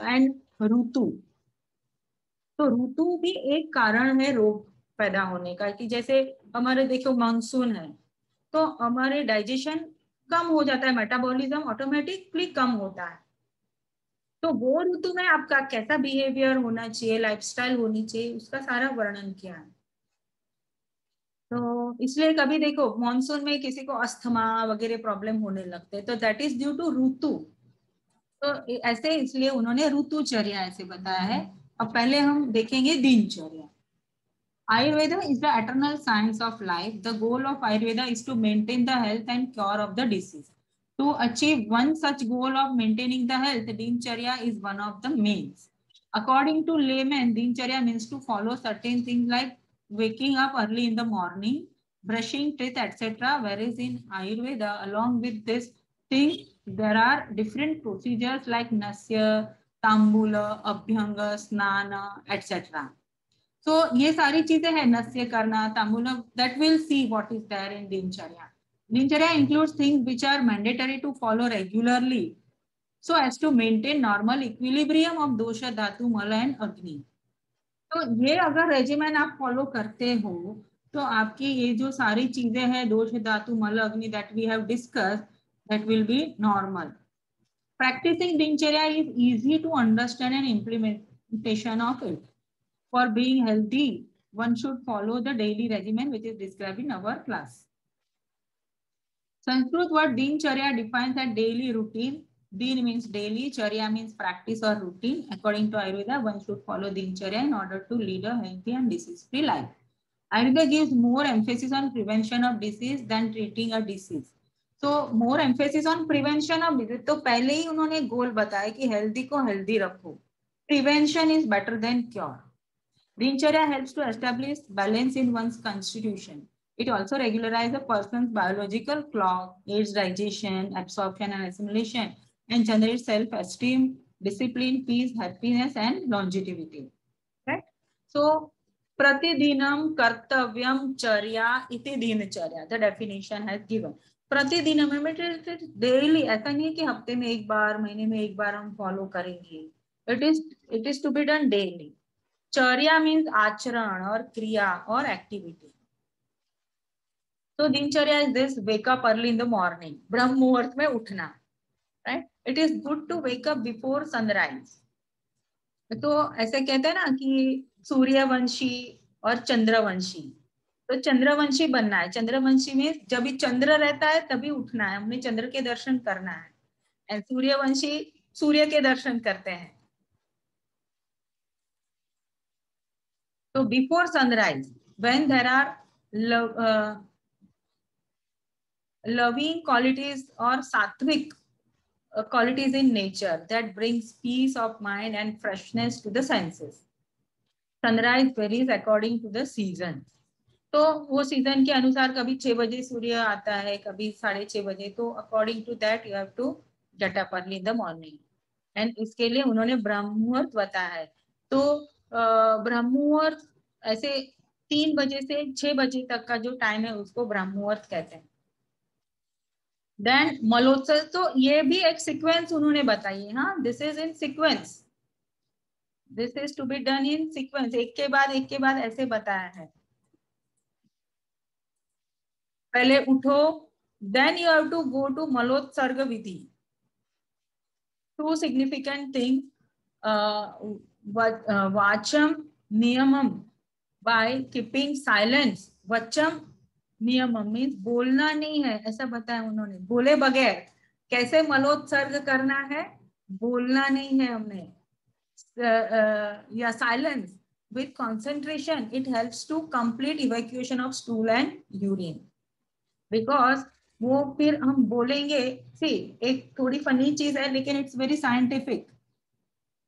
एंड ऋतु। तो ऋतु भी एक कारण है रोग पैदा होने का, कि जैसे हमारे देखो मानसून है तो हमारे डाइजेशन कम हो जाता है, मेटाबॉलिज्म ऑटोमेटिकली कम होता है। तो वो ऋतु में आपका कैसा बिहेवियर होना चाहिए, लाइफस्टाइल होनी चाहिए, उसका सारा वर्णन किया है। तो इसलिए कभी देखो मानसून में किसी को अस्थमा वगैरह प्रॉब्लम होने लगते हैं, तो दैट इज ड्यू टू ऋतु। तो ऐसे इसलिए उन्होंने ऋतुचर्या ऐसे बताया है। अब पहले हम देखेंगे दिनचर्या। Ayurveda is the eternal science of life. The goal of Ayurveda is to maintain the health and cure of the disease. To achieve one such goal of maintaining the health, Dincharya is one of the means. According to layman, Dincharya means to follow certain things like waking up early in the morning, brushing teeth, etc. Whereas in Ayurveda, along with this thing, there are different procedures like Nasya, Tambula, Abhyanga, Snana, etc. So ये सारी चीजें हैं, नस्य करना, तांबूल, that will see what is there in दिनचर्या. Dincharya includes things which are mandatory to follow regularly so as to maintain normal equilibrium of dosha, धातु, मल and अग्नि. तो ये अगर रेजिमेंट आप फॉलो करते हो तो आपकी ये जो सारी चीजें हैं, दोष, धातु, मल, अग्नि, that we have discussed, that will be normal. Practicing दिनचर्या is easy to understand and implementation of it. For being healthy, one should follow the daily regimen which is described in our class. Sanskrit word Dincharya defines a daily routine. Din means daily, Charya means practice or routine. According to Ayurveda, one should follow Dincharya in order to lead a healthy and disease-free life. Ayurveda gives more emphasis on prevention of disease than treating a disease. So more emphasis on prevention of disease. तो पहले ही उन्होंने गोल बताया कि healthy को healthy रखो. Prevention is better than cure. Dincharya helps to establish balance in one's constitution. It also regularizes a person's biological clock, aids digestion, absorption and assimilation, and generates self-esteem, discipline, peace, happiness, and longevity. Right? So, pratidinam kartavyam charya iti dincharya. The definition has given. प्रतिदिनम में daily, ऐसा नहीं है कि हफ्ते में एक बार, महीने में एक बार हम फॉलो करेंगे. It is to be done daily. चर्या मीन्स आचरण और क्रिया और एक्टिविटी. तो dinacharya is this: wake up early in the morning, ब्रह्म मुहूर्त में उठना. Right? It is good to wake up before sunrise. तो ऐसे कहते हैं ना कि सूर्यवंशी और चंद्रवंशी. तो चंद्रवंशी बनना है. चंद्रवंशी में जब भी चंद्र रहता है तभी उठना है, हमने चंद्र के दर्शन करना है. एंड सूर्यवंशी सूर्य के दर्शन करते हैं. So before sunrise, when there are loving qualities or sattvic qualities in nature that brings peace of mind and freshness to the senses. Sunrise varies according to the season. तो वो सीजन के अनुसार कभी 6 बजे सूर्य आता है, कभी 6:30 बजे. तो according to that you have to get up early in the morning. And इसके लिए उन्होंने ब्रह्म मुहूर्त बताया है. तो ब्रह्म मुहूर्त ऐसे 3 बजे से 6 बजे तक का जो टाइम है उसको ब्रह्म मुहूर्त कहते हैं। देन मलोत्सव, तो ये भी एक सीक्वेंस उन्होंने बताई है। हाँ, this is in sequence, this is to be done in sequence, एक के बाद ऐसे बताया है। पहले उठो, then you have to go to मलोत्सर्ग विधि। टू सिग्निफिकेंट थिंग, वाचम नियमम, बाय कीपिंग साइलेंस। वचम नियमम मीन्स बोलना नहीं है, ऐसा बताया उन्होंने, बोले बगैर कैसे मलोत्सर्ग करना है, बोलना नहीं है हमने। या silence with concentration, it helps to complete evacuation of stool and urine, because वो फिर हम बोलेंगे। सी, एक थोड़ी फनी चीज है लेकिन इट्स वेरी साइंटिफिक।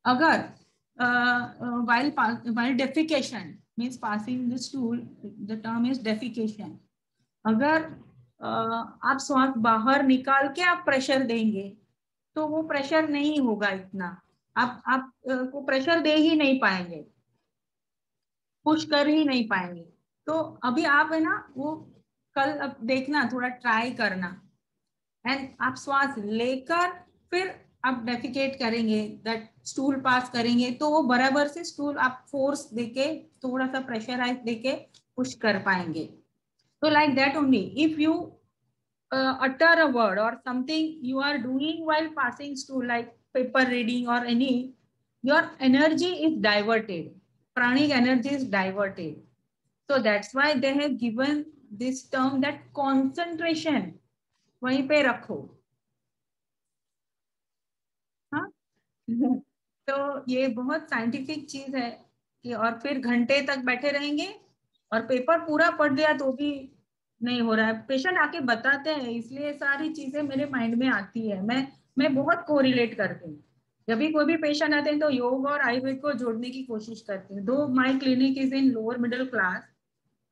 अगर while defecation means passing the stool, the term is defecation, अगर आप श्वास बाहर निकाल के आप प्रेशर देंगे तो वो प्रेशर नहीं होगा इतना, आप को प्रेशर दे ही नहीं पाएंगे, पुश कर ही नहीं पाएंगे। तो अभी आप है ना, वो कल अब देखना, थोड़ा ट्राई करना, एंड आप श्वास लेकर फिर आप डेफिकेट करेंगे, दैट स्टूल पास करेंगे, तो वो बराबर से स्टूल आप फोर्स देके, थोड़ा सा प्रेशराइज देके पुश कर पाएंगे। तो like that only, if you utter a word or something you are doing while passing stool, like paper reading or any, your energy is diverted, pranic energy is diverted. So that's why they have given this term that concentration वहीं पे रखो। हाँ तो ये बहुत scientific चीज है कि, और फिर घंटे तक बैठे रहेंगे और पेपर पूरा पढ़ लिया तो भी नहीं हो रहा है। पेशेंट आके बताते हैं, इसलिए सारी चीजें मेरे माइंड में आती है, मैं बहुत कोरिलेट करती हूँ। जब भी कोई भी पेशेंट आते हैं तो योग और आयुर्वेद को जोड़ने की कोशिश करती हूँ। दो my clinic is in lower middle class,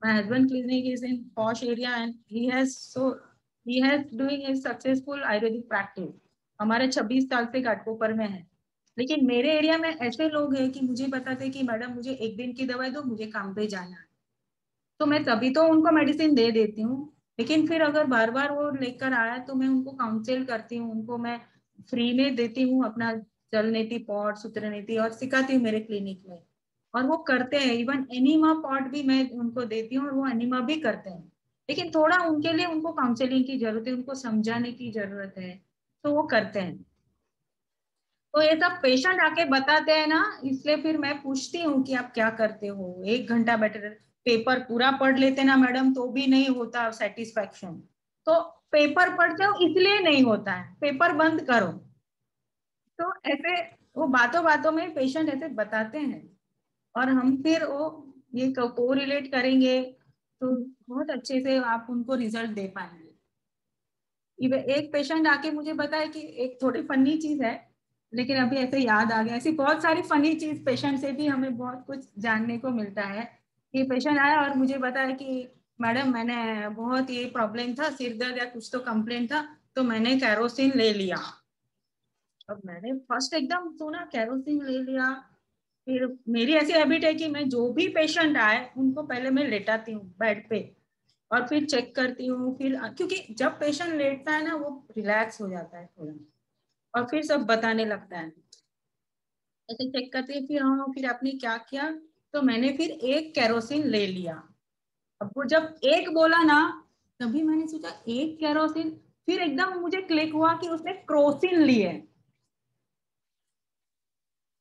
my husband clinic is in posh area and he has doing a successful Ayurvedic practice. हमारे 26 साल से घाटकोपर में है, लेकिन मेरे एरिया में ऐसे लोग हैं कि मुझे बताते कि मैडम मुझे 1 दिन की दवाई दो, मुझे काम पे जाना है। तो मैं तभी तो उनको मेडिसिन दे देती हूँ, लेकिन फिर अगर बार बार वो लेकर आया तो मैं उनको काउंसिल करती हूँ, उनको मैं फ्री में देती हूँ अपना जल नीति पॉट, सूत्र नीति, और सिखाती हूँ मेरे क्लिनिक में, और वो करते हैं। इवन एनीमा पॉट भी मैं उनको देती हूँ और वो एनीमा भी करते हैं, लेकिन थोड़ा उनके लिए उनको काउंसिलिंग की जरूरत है, उनको समझाने की जरूरत है, तो वो करते हैं। तो ये सब पेशेंट आके बताते हैं ना, इसलिए फिर मैं पूछती हूँ कि आप क्या करते हो। 1 घंटा बैठे, पेपर पूरा पढ़ लेते ना मैडम तो भी नहीं होता सेटिस्फैक्शन, तो पेपर पढ़ते हो इसलिए नहीं होता है, पेपर बंद करो। तो ऐसे वो बातों बातों में पेशेंट ऐसे बताते हैं, और हम फिर वो ये कोरिलेट करेंगे तो बहुत अच्छे से आप उनको रिजल्ट दे पाएंगे। एक पेशेंट आके मुझे बताया कि एक थोड़ी फनी चीज है, लेकिन अभी ऐसे याद आ गया, ऐसी बहुत सारी फनी चीज पेशेंट से भी हमें बहुत कुछ जानने को मिलता है। कि पेशेंट आया और मुझे बताया कि मैडम मैंने बहुत ये प्रॉब्लम था, सिर दर्द या कुछ तो कंप्लेंट था, तो मैंने कैरोसिन ले लिया। अब मैंने फर्स्ट एकदम सुना कैरोसिन ले लिया, फिर मेरी ऐसी हैबिट है कि मैं जो भी पेशेंट आए उनको पहले मैं लेटाती हूँ बेड पे, और फिर चेक करती हूँ। फिर क्योंकि जब पेशेंट लेटता है ना वो रिलैक्स हो जाता है थोड़ा, और फिर सब बताने लगता है, ऐसे चेक करते हैं। फिर हाँ, फिर आपने क्या किया, तो मैंने फिर 1 कैरोसिन ले लिया। अब वो जब 1 बोला ना, तभी मैंने सोचा 1 कैरोसिन, फिर एकदम मुझे क्लिक हुआ कि उसने क्रोसिन ली है।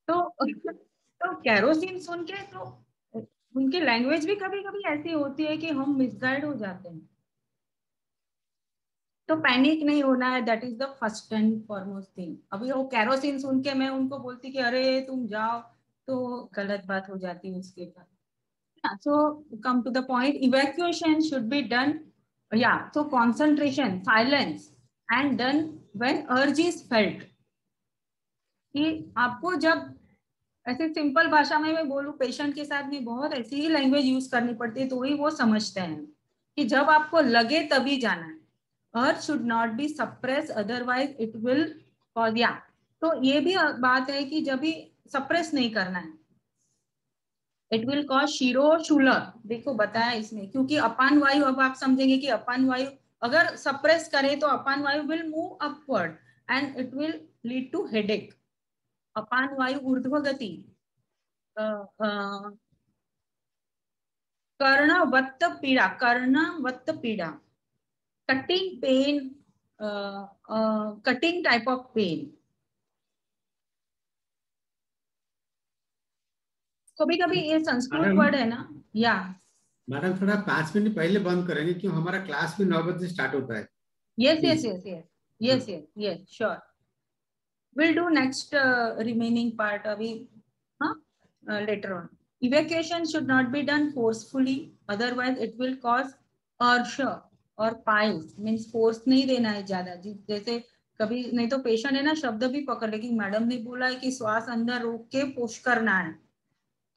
तो कैरोसिन सुन के तो उनकी लैंग्वेज भी कभी कभी ऐसी होती है कि हम मिसगाइड हो जाते हैं। तो पैनिक नहीं होना है, that is the first and foremost thing. अभी वो कैरोसिन सुन के मैं उनको बोलती कि अरे तुम जाओ, तो गलत बात हो जाती है उसके बाद। So come to the point, evacuation should be done, yeah, so concentration, silence, and done when urge is felt। कि आपको जब ऐसे सिंपल भाषा में मैं बोलूं, पेशेंट के साथ में बहुत ऐसी ही लैंग्वेज यूज करनी पड़ती है तो ही वो समझते हैं कि जब आपको लगे तभी जाना है। अर्ज should not be suppress, otherwise it will cause, या तो ये भी बात है कि जब भी सप्रेस नहीं करना है, इट विल कॉज शिरोशूल। देखो बताया इसमें, क्योंकि अपान वायु, अब आप समझेंगे कि अपान वायु अगर सप्रेस करे तो अपान वायु will move upward and it will lead to headache. अपान वायु ऊर्ध्वगति, कर्णवत्त पीड़ा, कर्णवत्त पीड़ा, cutting pain, cutting type of pain. कभी कभी ये संस्कृत वर्ड है ना। या मैडम थोड़ा 5 मिनट पहले बंद करेंगे, क्यों हमारा क्लास भी 9 बजे स्टार्ट होता है। yes yes yes yes yes yes yes sure, we'll do next remaining part abhi, later on. Evacuation should not be done forcefully, otherwise it will cause arsha और piles, means force नहीं देना है ज्यादा। जैसे कभी नहीं तो पेशेंट है ना शब्द भी पकड़, लेकिन मैडम ने बोला है कि श्वास अंदर रोक के पुश करना है,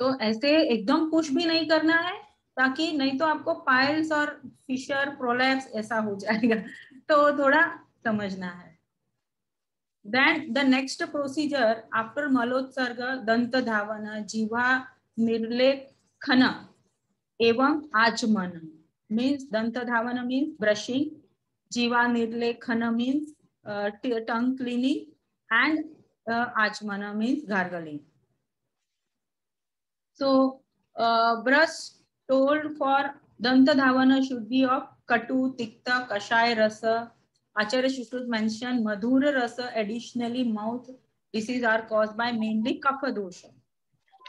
तो ऐसे एकदम पुश भी नहीं करना है, ताकि नहीं तो आपको पाइल्स और फिशर प्रोलैप्स ऐसा हो जाएगा, तो थोड़ा समझना है। Then the next procedure after मलोत्सर्ग, दंत धावन, जीवा निर्लेखन एवं आचमन, means दंत धावन means brushing, जीवा निर्लेखन means tongue cleaning, and आचमन means gargling. So brush told for danta dhavana should be of katu, tikta, kashaya rasa. Acharya Shushrut mentioned madhura rasa. Additionally, mouth disease are caused by mainly kapha dosha.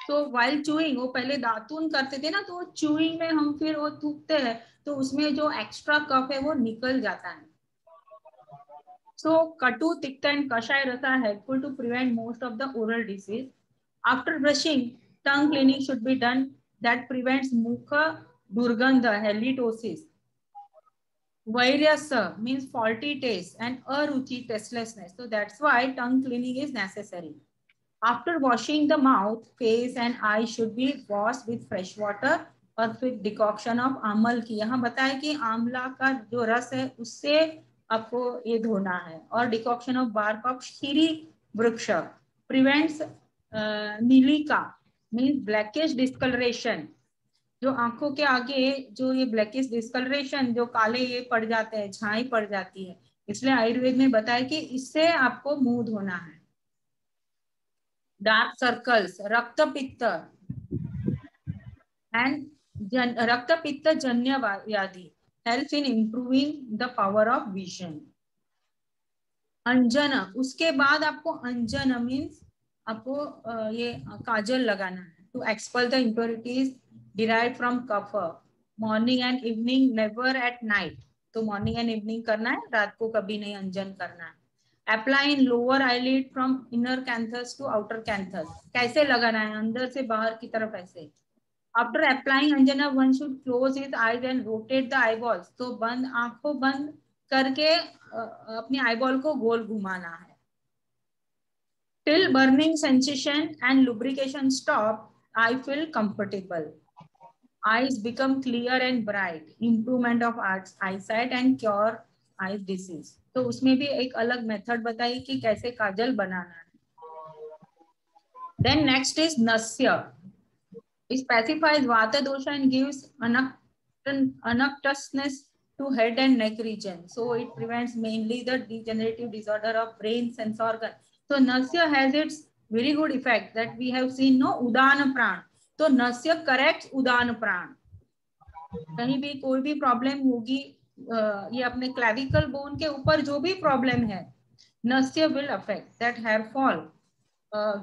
So while chewing, वो पहले दातून करते थे ना, तो chewing में हम फिर वो थूकते हैं, तो उसमें जो एक्स्ट्रा कफ है वो निकल जाता है. So katu, tikta and kashaya rasa are helpful to prevent most of the oral disease. After brushing, tongue cleaning should be done. That prevents mukha durgandha, halitosis. Vairyasa means faulty taste, and aruchi, tastelessness. So that's why tongue cleaning is necessary. After washing the mouth, face and eyes should be washed with fresh water और with decoction of आमल की. यहाँ बताया कि आमला का जो रस है उससे आपको ये धोना है, और डिकॉक्शन ऑफ बार्क ऑफ शीरी वृक्ष प्रिवेंट्स नीलिका मीन्स ब्लैकिश डिस्कलरेशन. जो आंखों के आगे जो ये ब्लैकिश डिस्कलरेशन, जो काले ये पड़ जाते हैं, छाई पड़ जाती है, इसलिए आयुर्वेद में बताया कि इससे आपको मुंह धोना है. डार्क सर्कल्स, रक्त पित्त एंड रक्त पित्त जन्य व्याधि help in improving the power of vision. अंजन, उसके बाद आपको अंजन मीन्स आपको ये काजल लगाना है to expel the impurities derived from kapha. Morning and evening, never at night. तो morning and evening करना है, रात को कभी नहीं अंजन करना है. Apply in lower eyelid from inner canthus to outer canthus. कैसे लगाना है? अंदर से बाहर की तरफ ऐसे. After applying Anjana, one should close his eyes and rotate the eyeballs. तो बंद आंखों बंद करके अपनी eyeball को गोल घुमाना है. Till burning sensation and lubrication stop, I feel comfortable. Eyes become clear and bright. Improvement of eyesight and cure eye disease. तो उसमें भी एक अलग मेथड बताई कि कैसे काजल बनाना है. Then next is nasya. It specifies vata dosha and gives anactousness to head and neck region. So it prevents mainly the degenerative disorder of brain sense organ. So nasya has its very good effect that we have seen. No udana pran. तो नस्य correct उदान प्राण. कहीं भी कोई भी problem होगी, ये अपने clavicle bone के ऊपर जो भी प्रॉब्लम है, नस्य will affect that. Hair fall,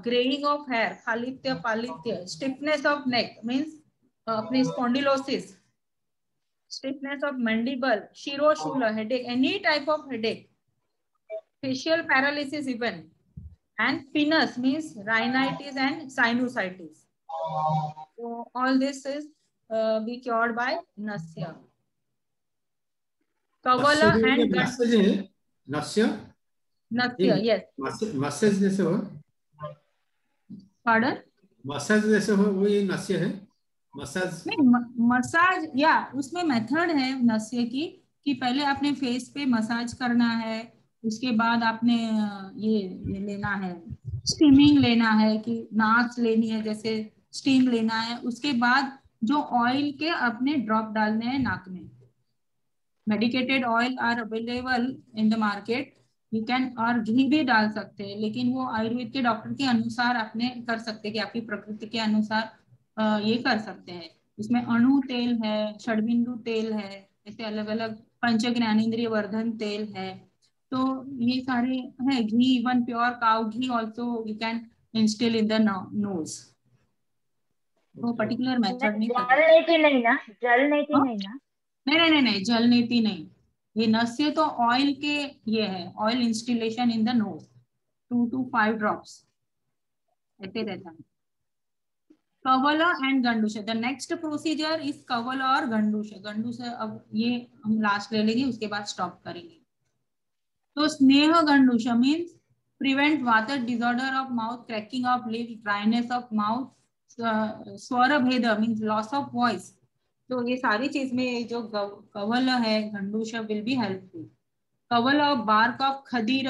greying of hair, खालित्य पालित्य, स्टिफनेस ऑफ नेक मीन्स अपने स्पॉन्डिलोसिस, स्टिफनेस ऑफ मैंडिबल, शिरोशूल, headache, any type of headache, facial paralysis even, and पिनस means rhinitis and sinusitis. So all this is be cured by nasya. Kavala and nasya, yes. Massage जैसे हो. Pardon? Massage जैसे हो वो ये नस्य है. Massage नहीं, मसाज या उसमें मेथड है नस्य की कि पहले आपने फेस पे मसाज करना है, उसके बाद आपने ये लेना है, स्टीमिंग लेना है, कि नाच लेनी है, जैसे स्टीम लेना है, उसके बाद जो ऑयल के अपने ड्रॉप डालने हैं नाक में। Medicated oil are available in the market, you can, और घी भी डाल सकते हैं, लेकिन वो आयुर्वेद के डॉक्टर के अनुसार अपने कर सकते हैं कि आपकी प्रकृति के अनुसार ये कर सकते हैं। इसमें अणु तेल है, षडबिंदु तेल है, ऐसे अलग अलग, पंच ज्ञानेंद्रिय वर्धन तेल है, तो ये सारे है। Ghee, even pure cow ghee also you can instil in the nose. वो पर्टिकुलर मेथड नहीं पता। जल नीति नहीं ना, जल नीति नहीं ना? नहीं, जल नीति नहीं, ये नस्य तो ऑयल के ये है, oil instillation in the nose 2 to 5 drops ऐसे रहता है। कवल एंड गंडूश, द नेक्स्ट प्रोसीजर इज कवल और गंडूश। गंडूश अब ये हम लास्ट ले लेंगे, उसके बाद स्टॉप करेंगे। तो स्नेह गंडूश मीन्स प्रिवेंट वातर disorder of mouth, cracking of lips, dryness of mouth, स्वर भेद मीन्स लॉस ऑफ वॉइस। तो ये सारी चीज में जो कवल है गंडूश विल बी हेल्पफुल। कवल ऑफ बार्क ऑफ खदीर,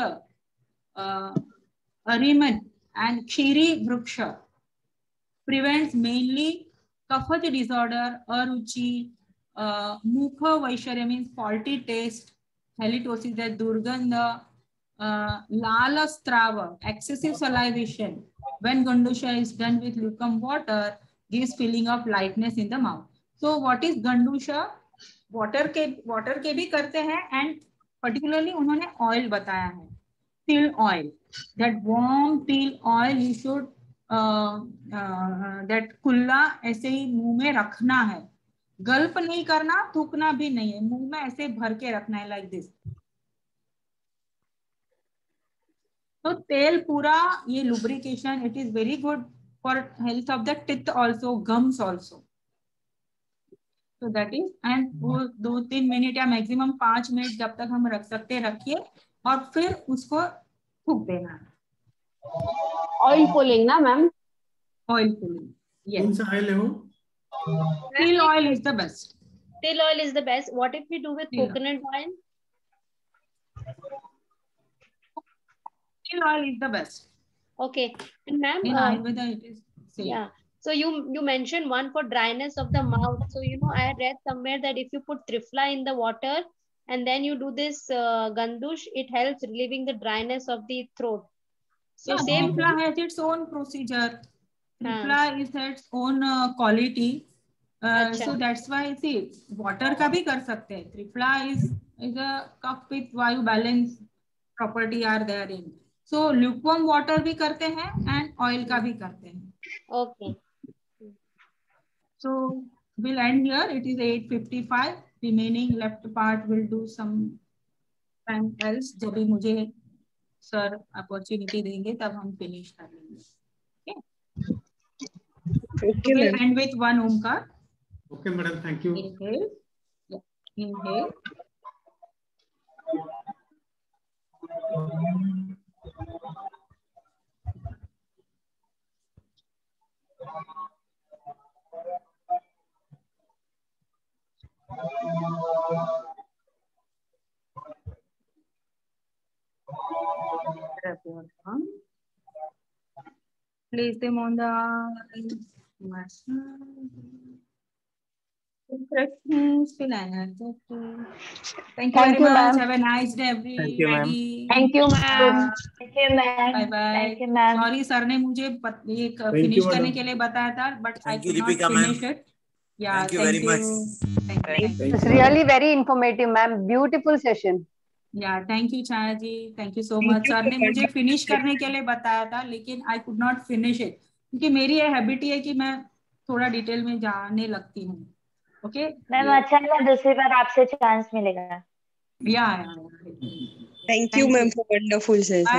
अरिमन एंड क्षीरी वृक्ष prevents mainly कफज disorder, अरुचि, मुख वैशर्य means faulty taste, halitosis है दुर्गंध, लाल स्त्राव, excessive salivation when gandusha is done with lukewarm water gives feeling of lightness in the mouth. So what is gandusha? water के भी करते हैं, and particularly उन्होंने oil बताया है, till oil, that warm till oil you should that कुल्ला ऐसे ही मुंह में रखना है, गल्प नहीं करना, थूकना भी नहीं है, मुंह में ऐसे भर के रखना है लाइक दिस। तो तेल पूरा ये lubrication, it is very good for health of the teeth also, gums also. तो दैट इज, एंड वो 2-3 मिनट या मैक्सिमम 5 मिनट जब तक हम रख सकते रखिए, और फिर उसको थूक देना है। ऑयल पुलिंग ना मैम? Oil pulling, yes. कौन सा ऑयल है वो? Till oil is the best. Till oil is the best. What if we do with Yeah. coconut oil? Till oil is the best. Okay. And ma'am, In Ayurveda it is same. yeah. So you mentioned one for dryness of the mouth. So I had read somewhere that if you put triphala in the water and then you do this gandush, it helps relieving the dryness of the throat. So Yeah, same. Triphala has its own procedure. Triphala is its own quality. So that's why, see, water का भी कर सकते हैं. Triphala is a cup with vayu balance property are there in. So lukewarm water भी करते हैं and oil का भी करते हैं. Okay. So we'll end here. It is 8:55. Remaining left part will do some time else. जब भी मुझे सर अपॉर्चुनिटी देंगे तब हम फिनिश कर लेंगे. Okay. We'll end with one omkar. Okay, madam. Thank you. Inhale. Yeah. Inhale. Place them on the impressions. Thank you very much. Have a nice day, everybody. Thank you, ma'am. Thank you, ma'am. Bye bye. Thank you, ma'am. Sorry, sir ने मुझे ये finish करने के लिए बताया था, but I could not finish it. Yeah, thank you very much. Thank you. It's really very informative, ma'am. Beautiful session. Yeah, thank you, Chaya ji. Thank you so much. Sir ने मुझे finish करने के लिए बताया था, लेकिन I could not finish it क्योंकि मेरी ये हैबिट है कि मैं थोड़ा डिटेल में जाने लगती हूँ. ओके मैम, अच्छा है, दूसरी बार आपसे चांस मिलेगा. या Thank you, ma'am, for wonderful session.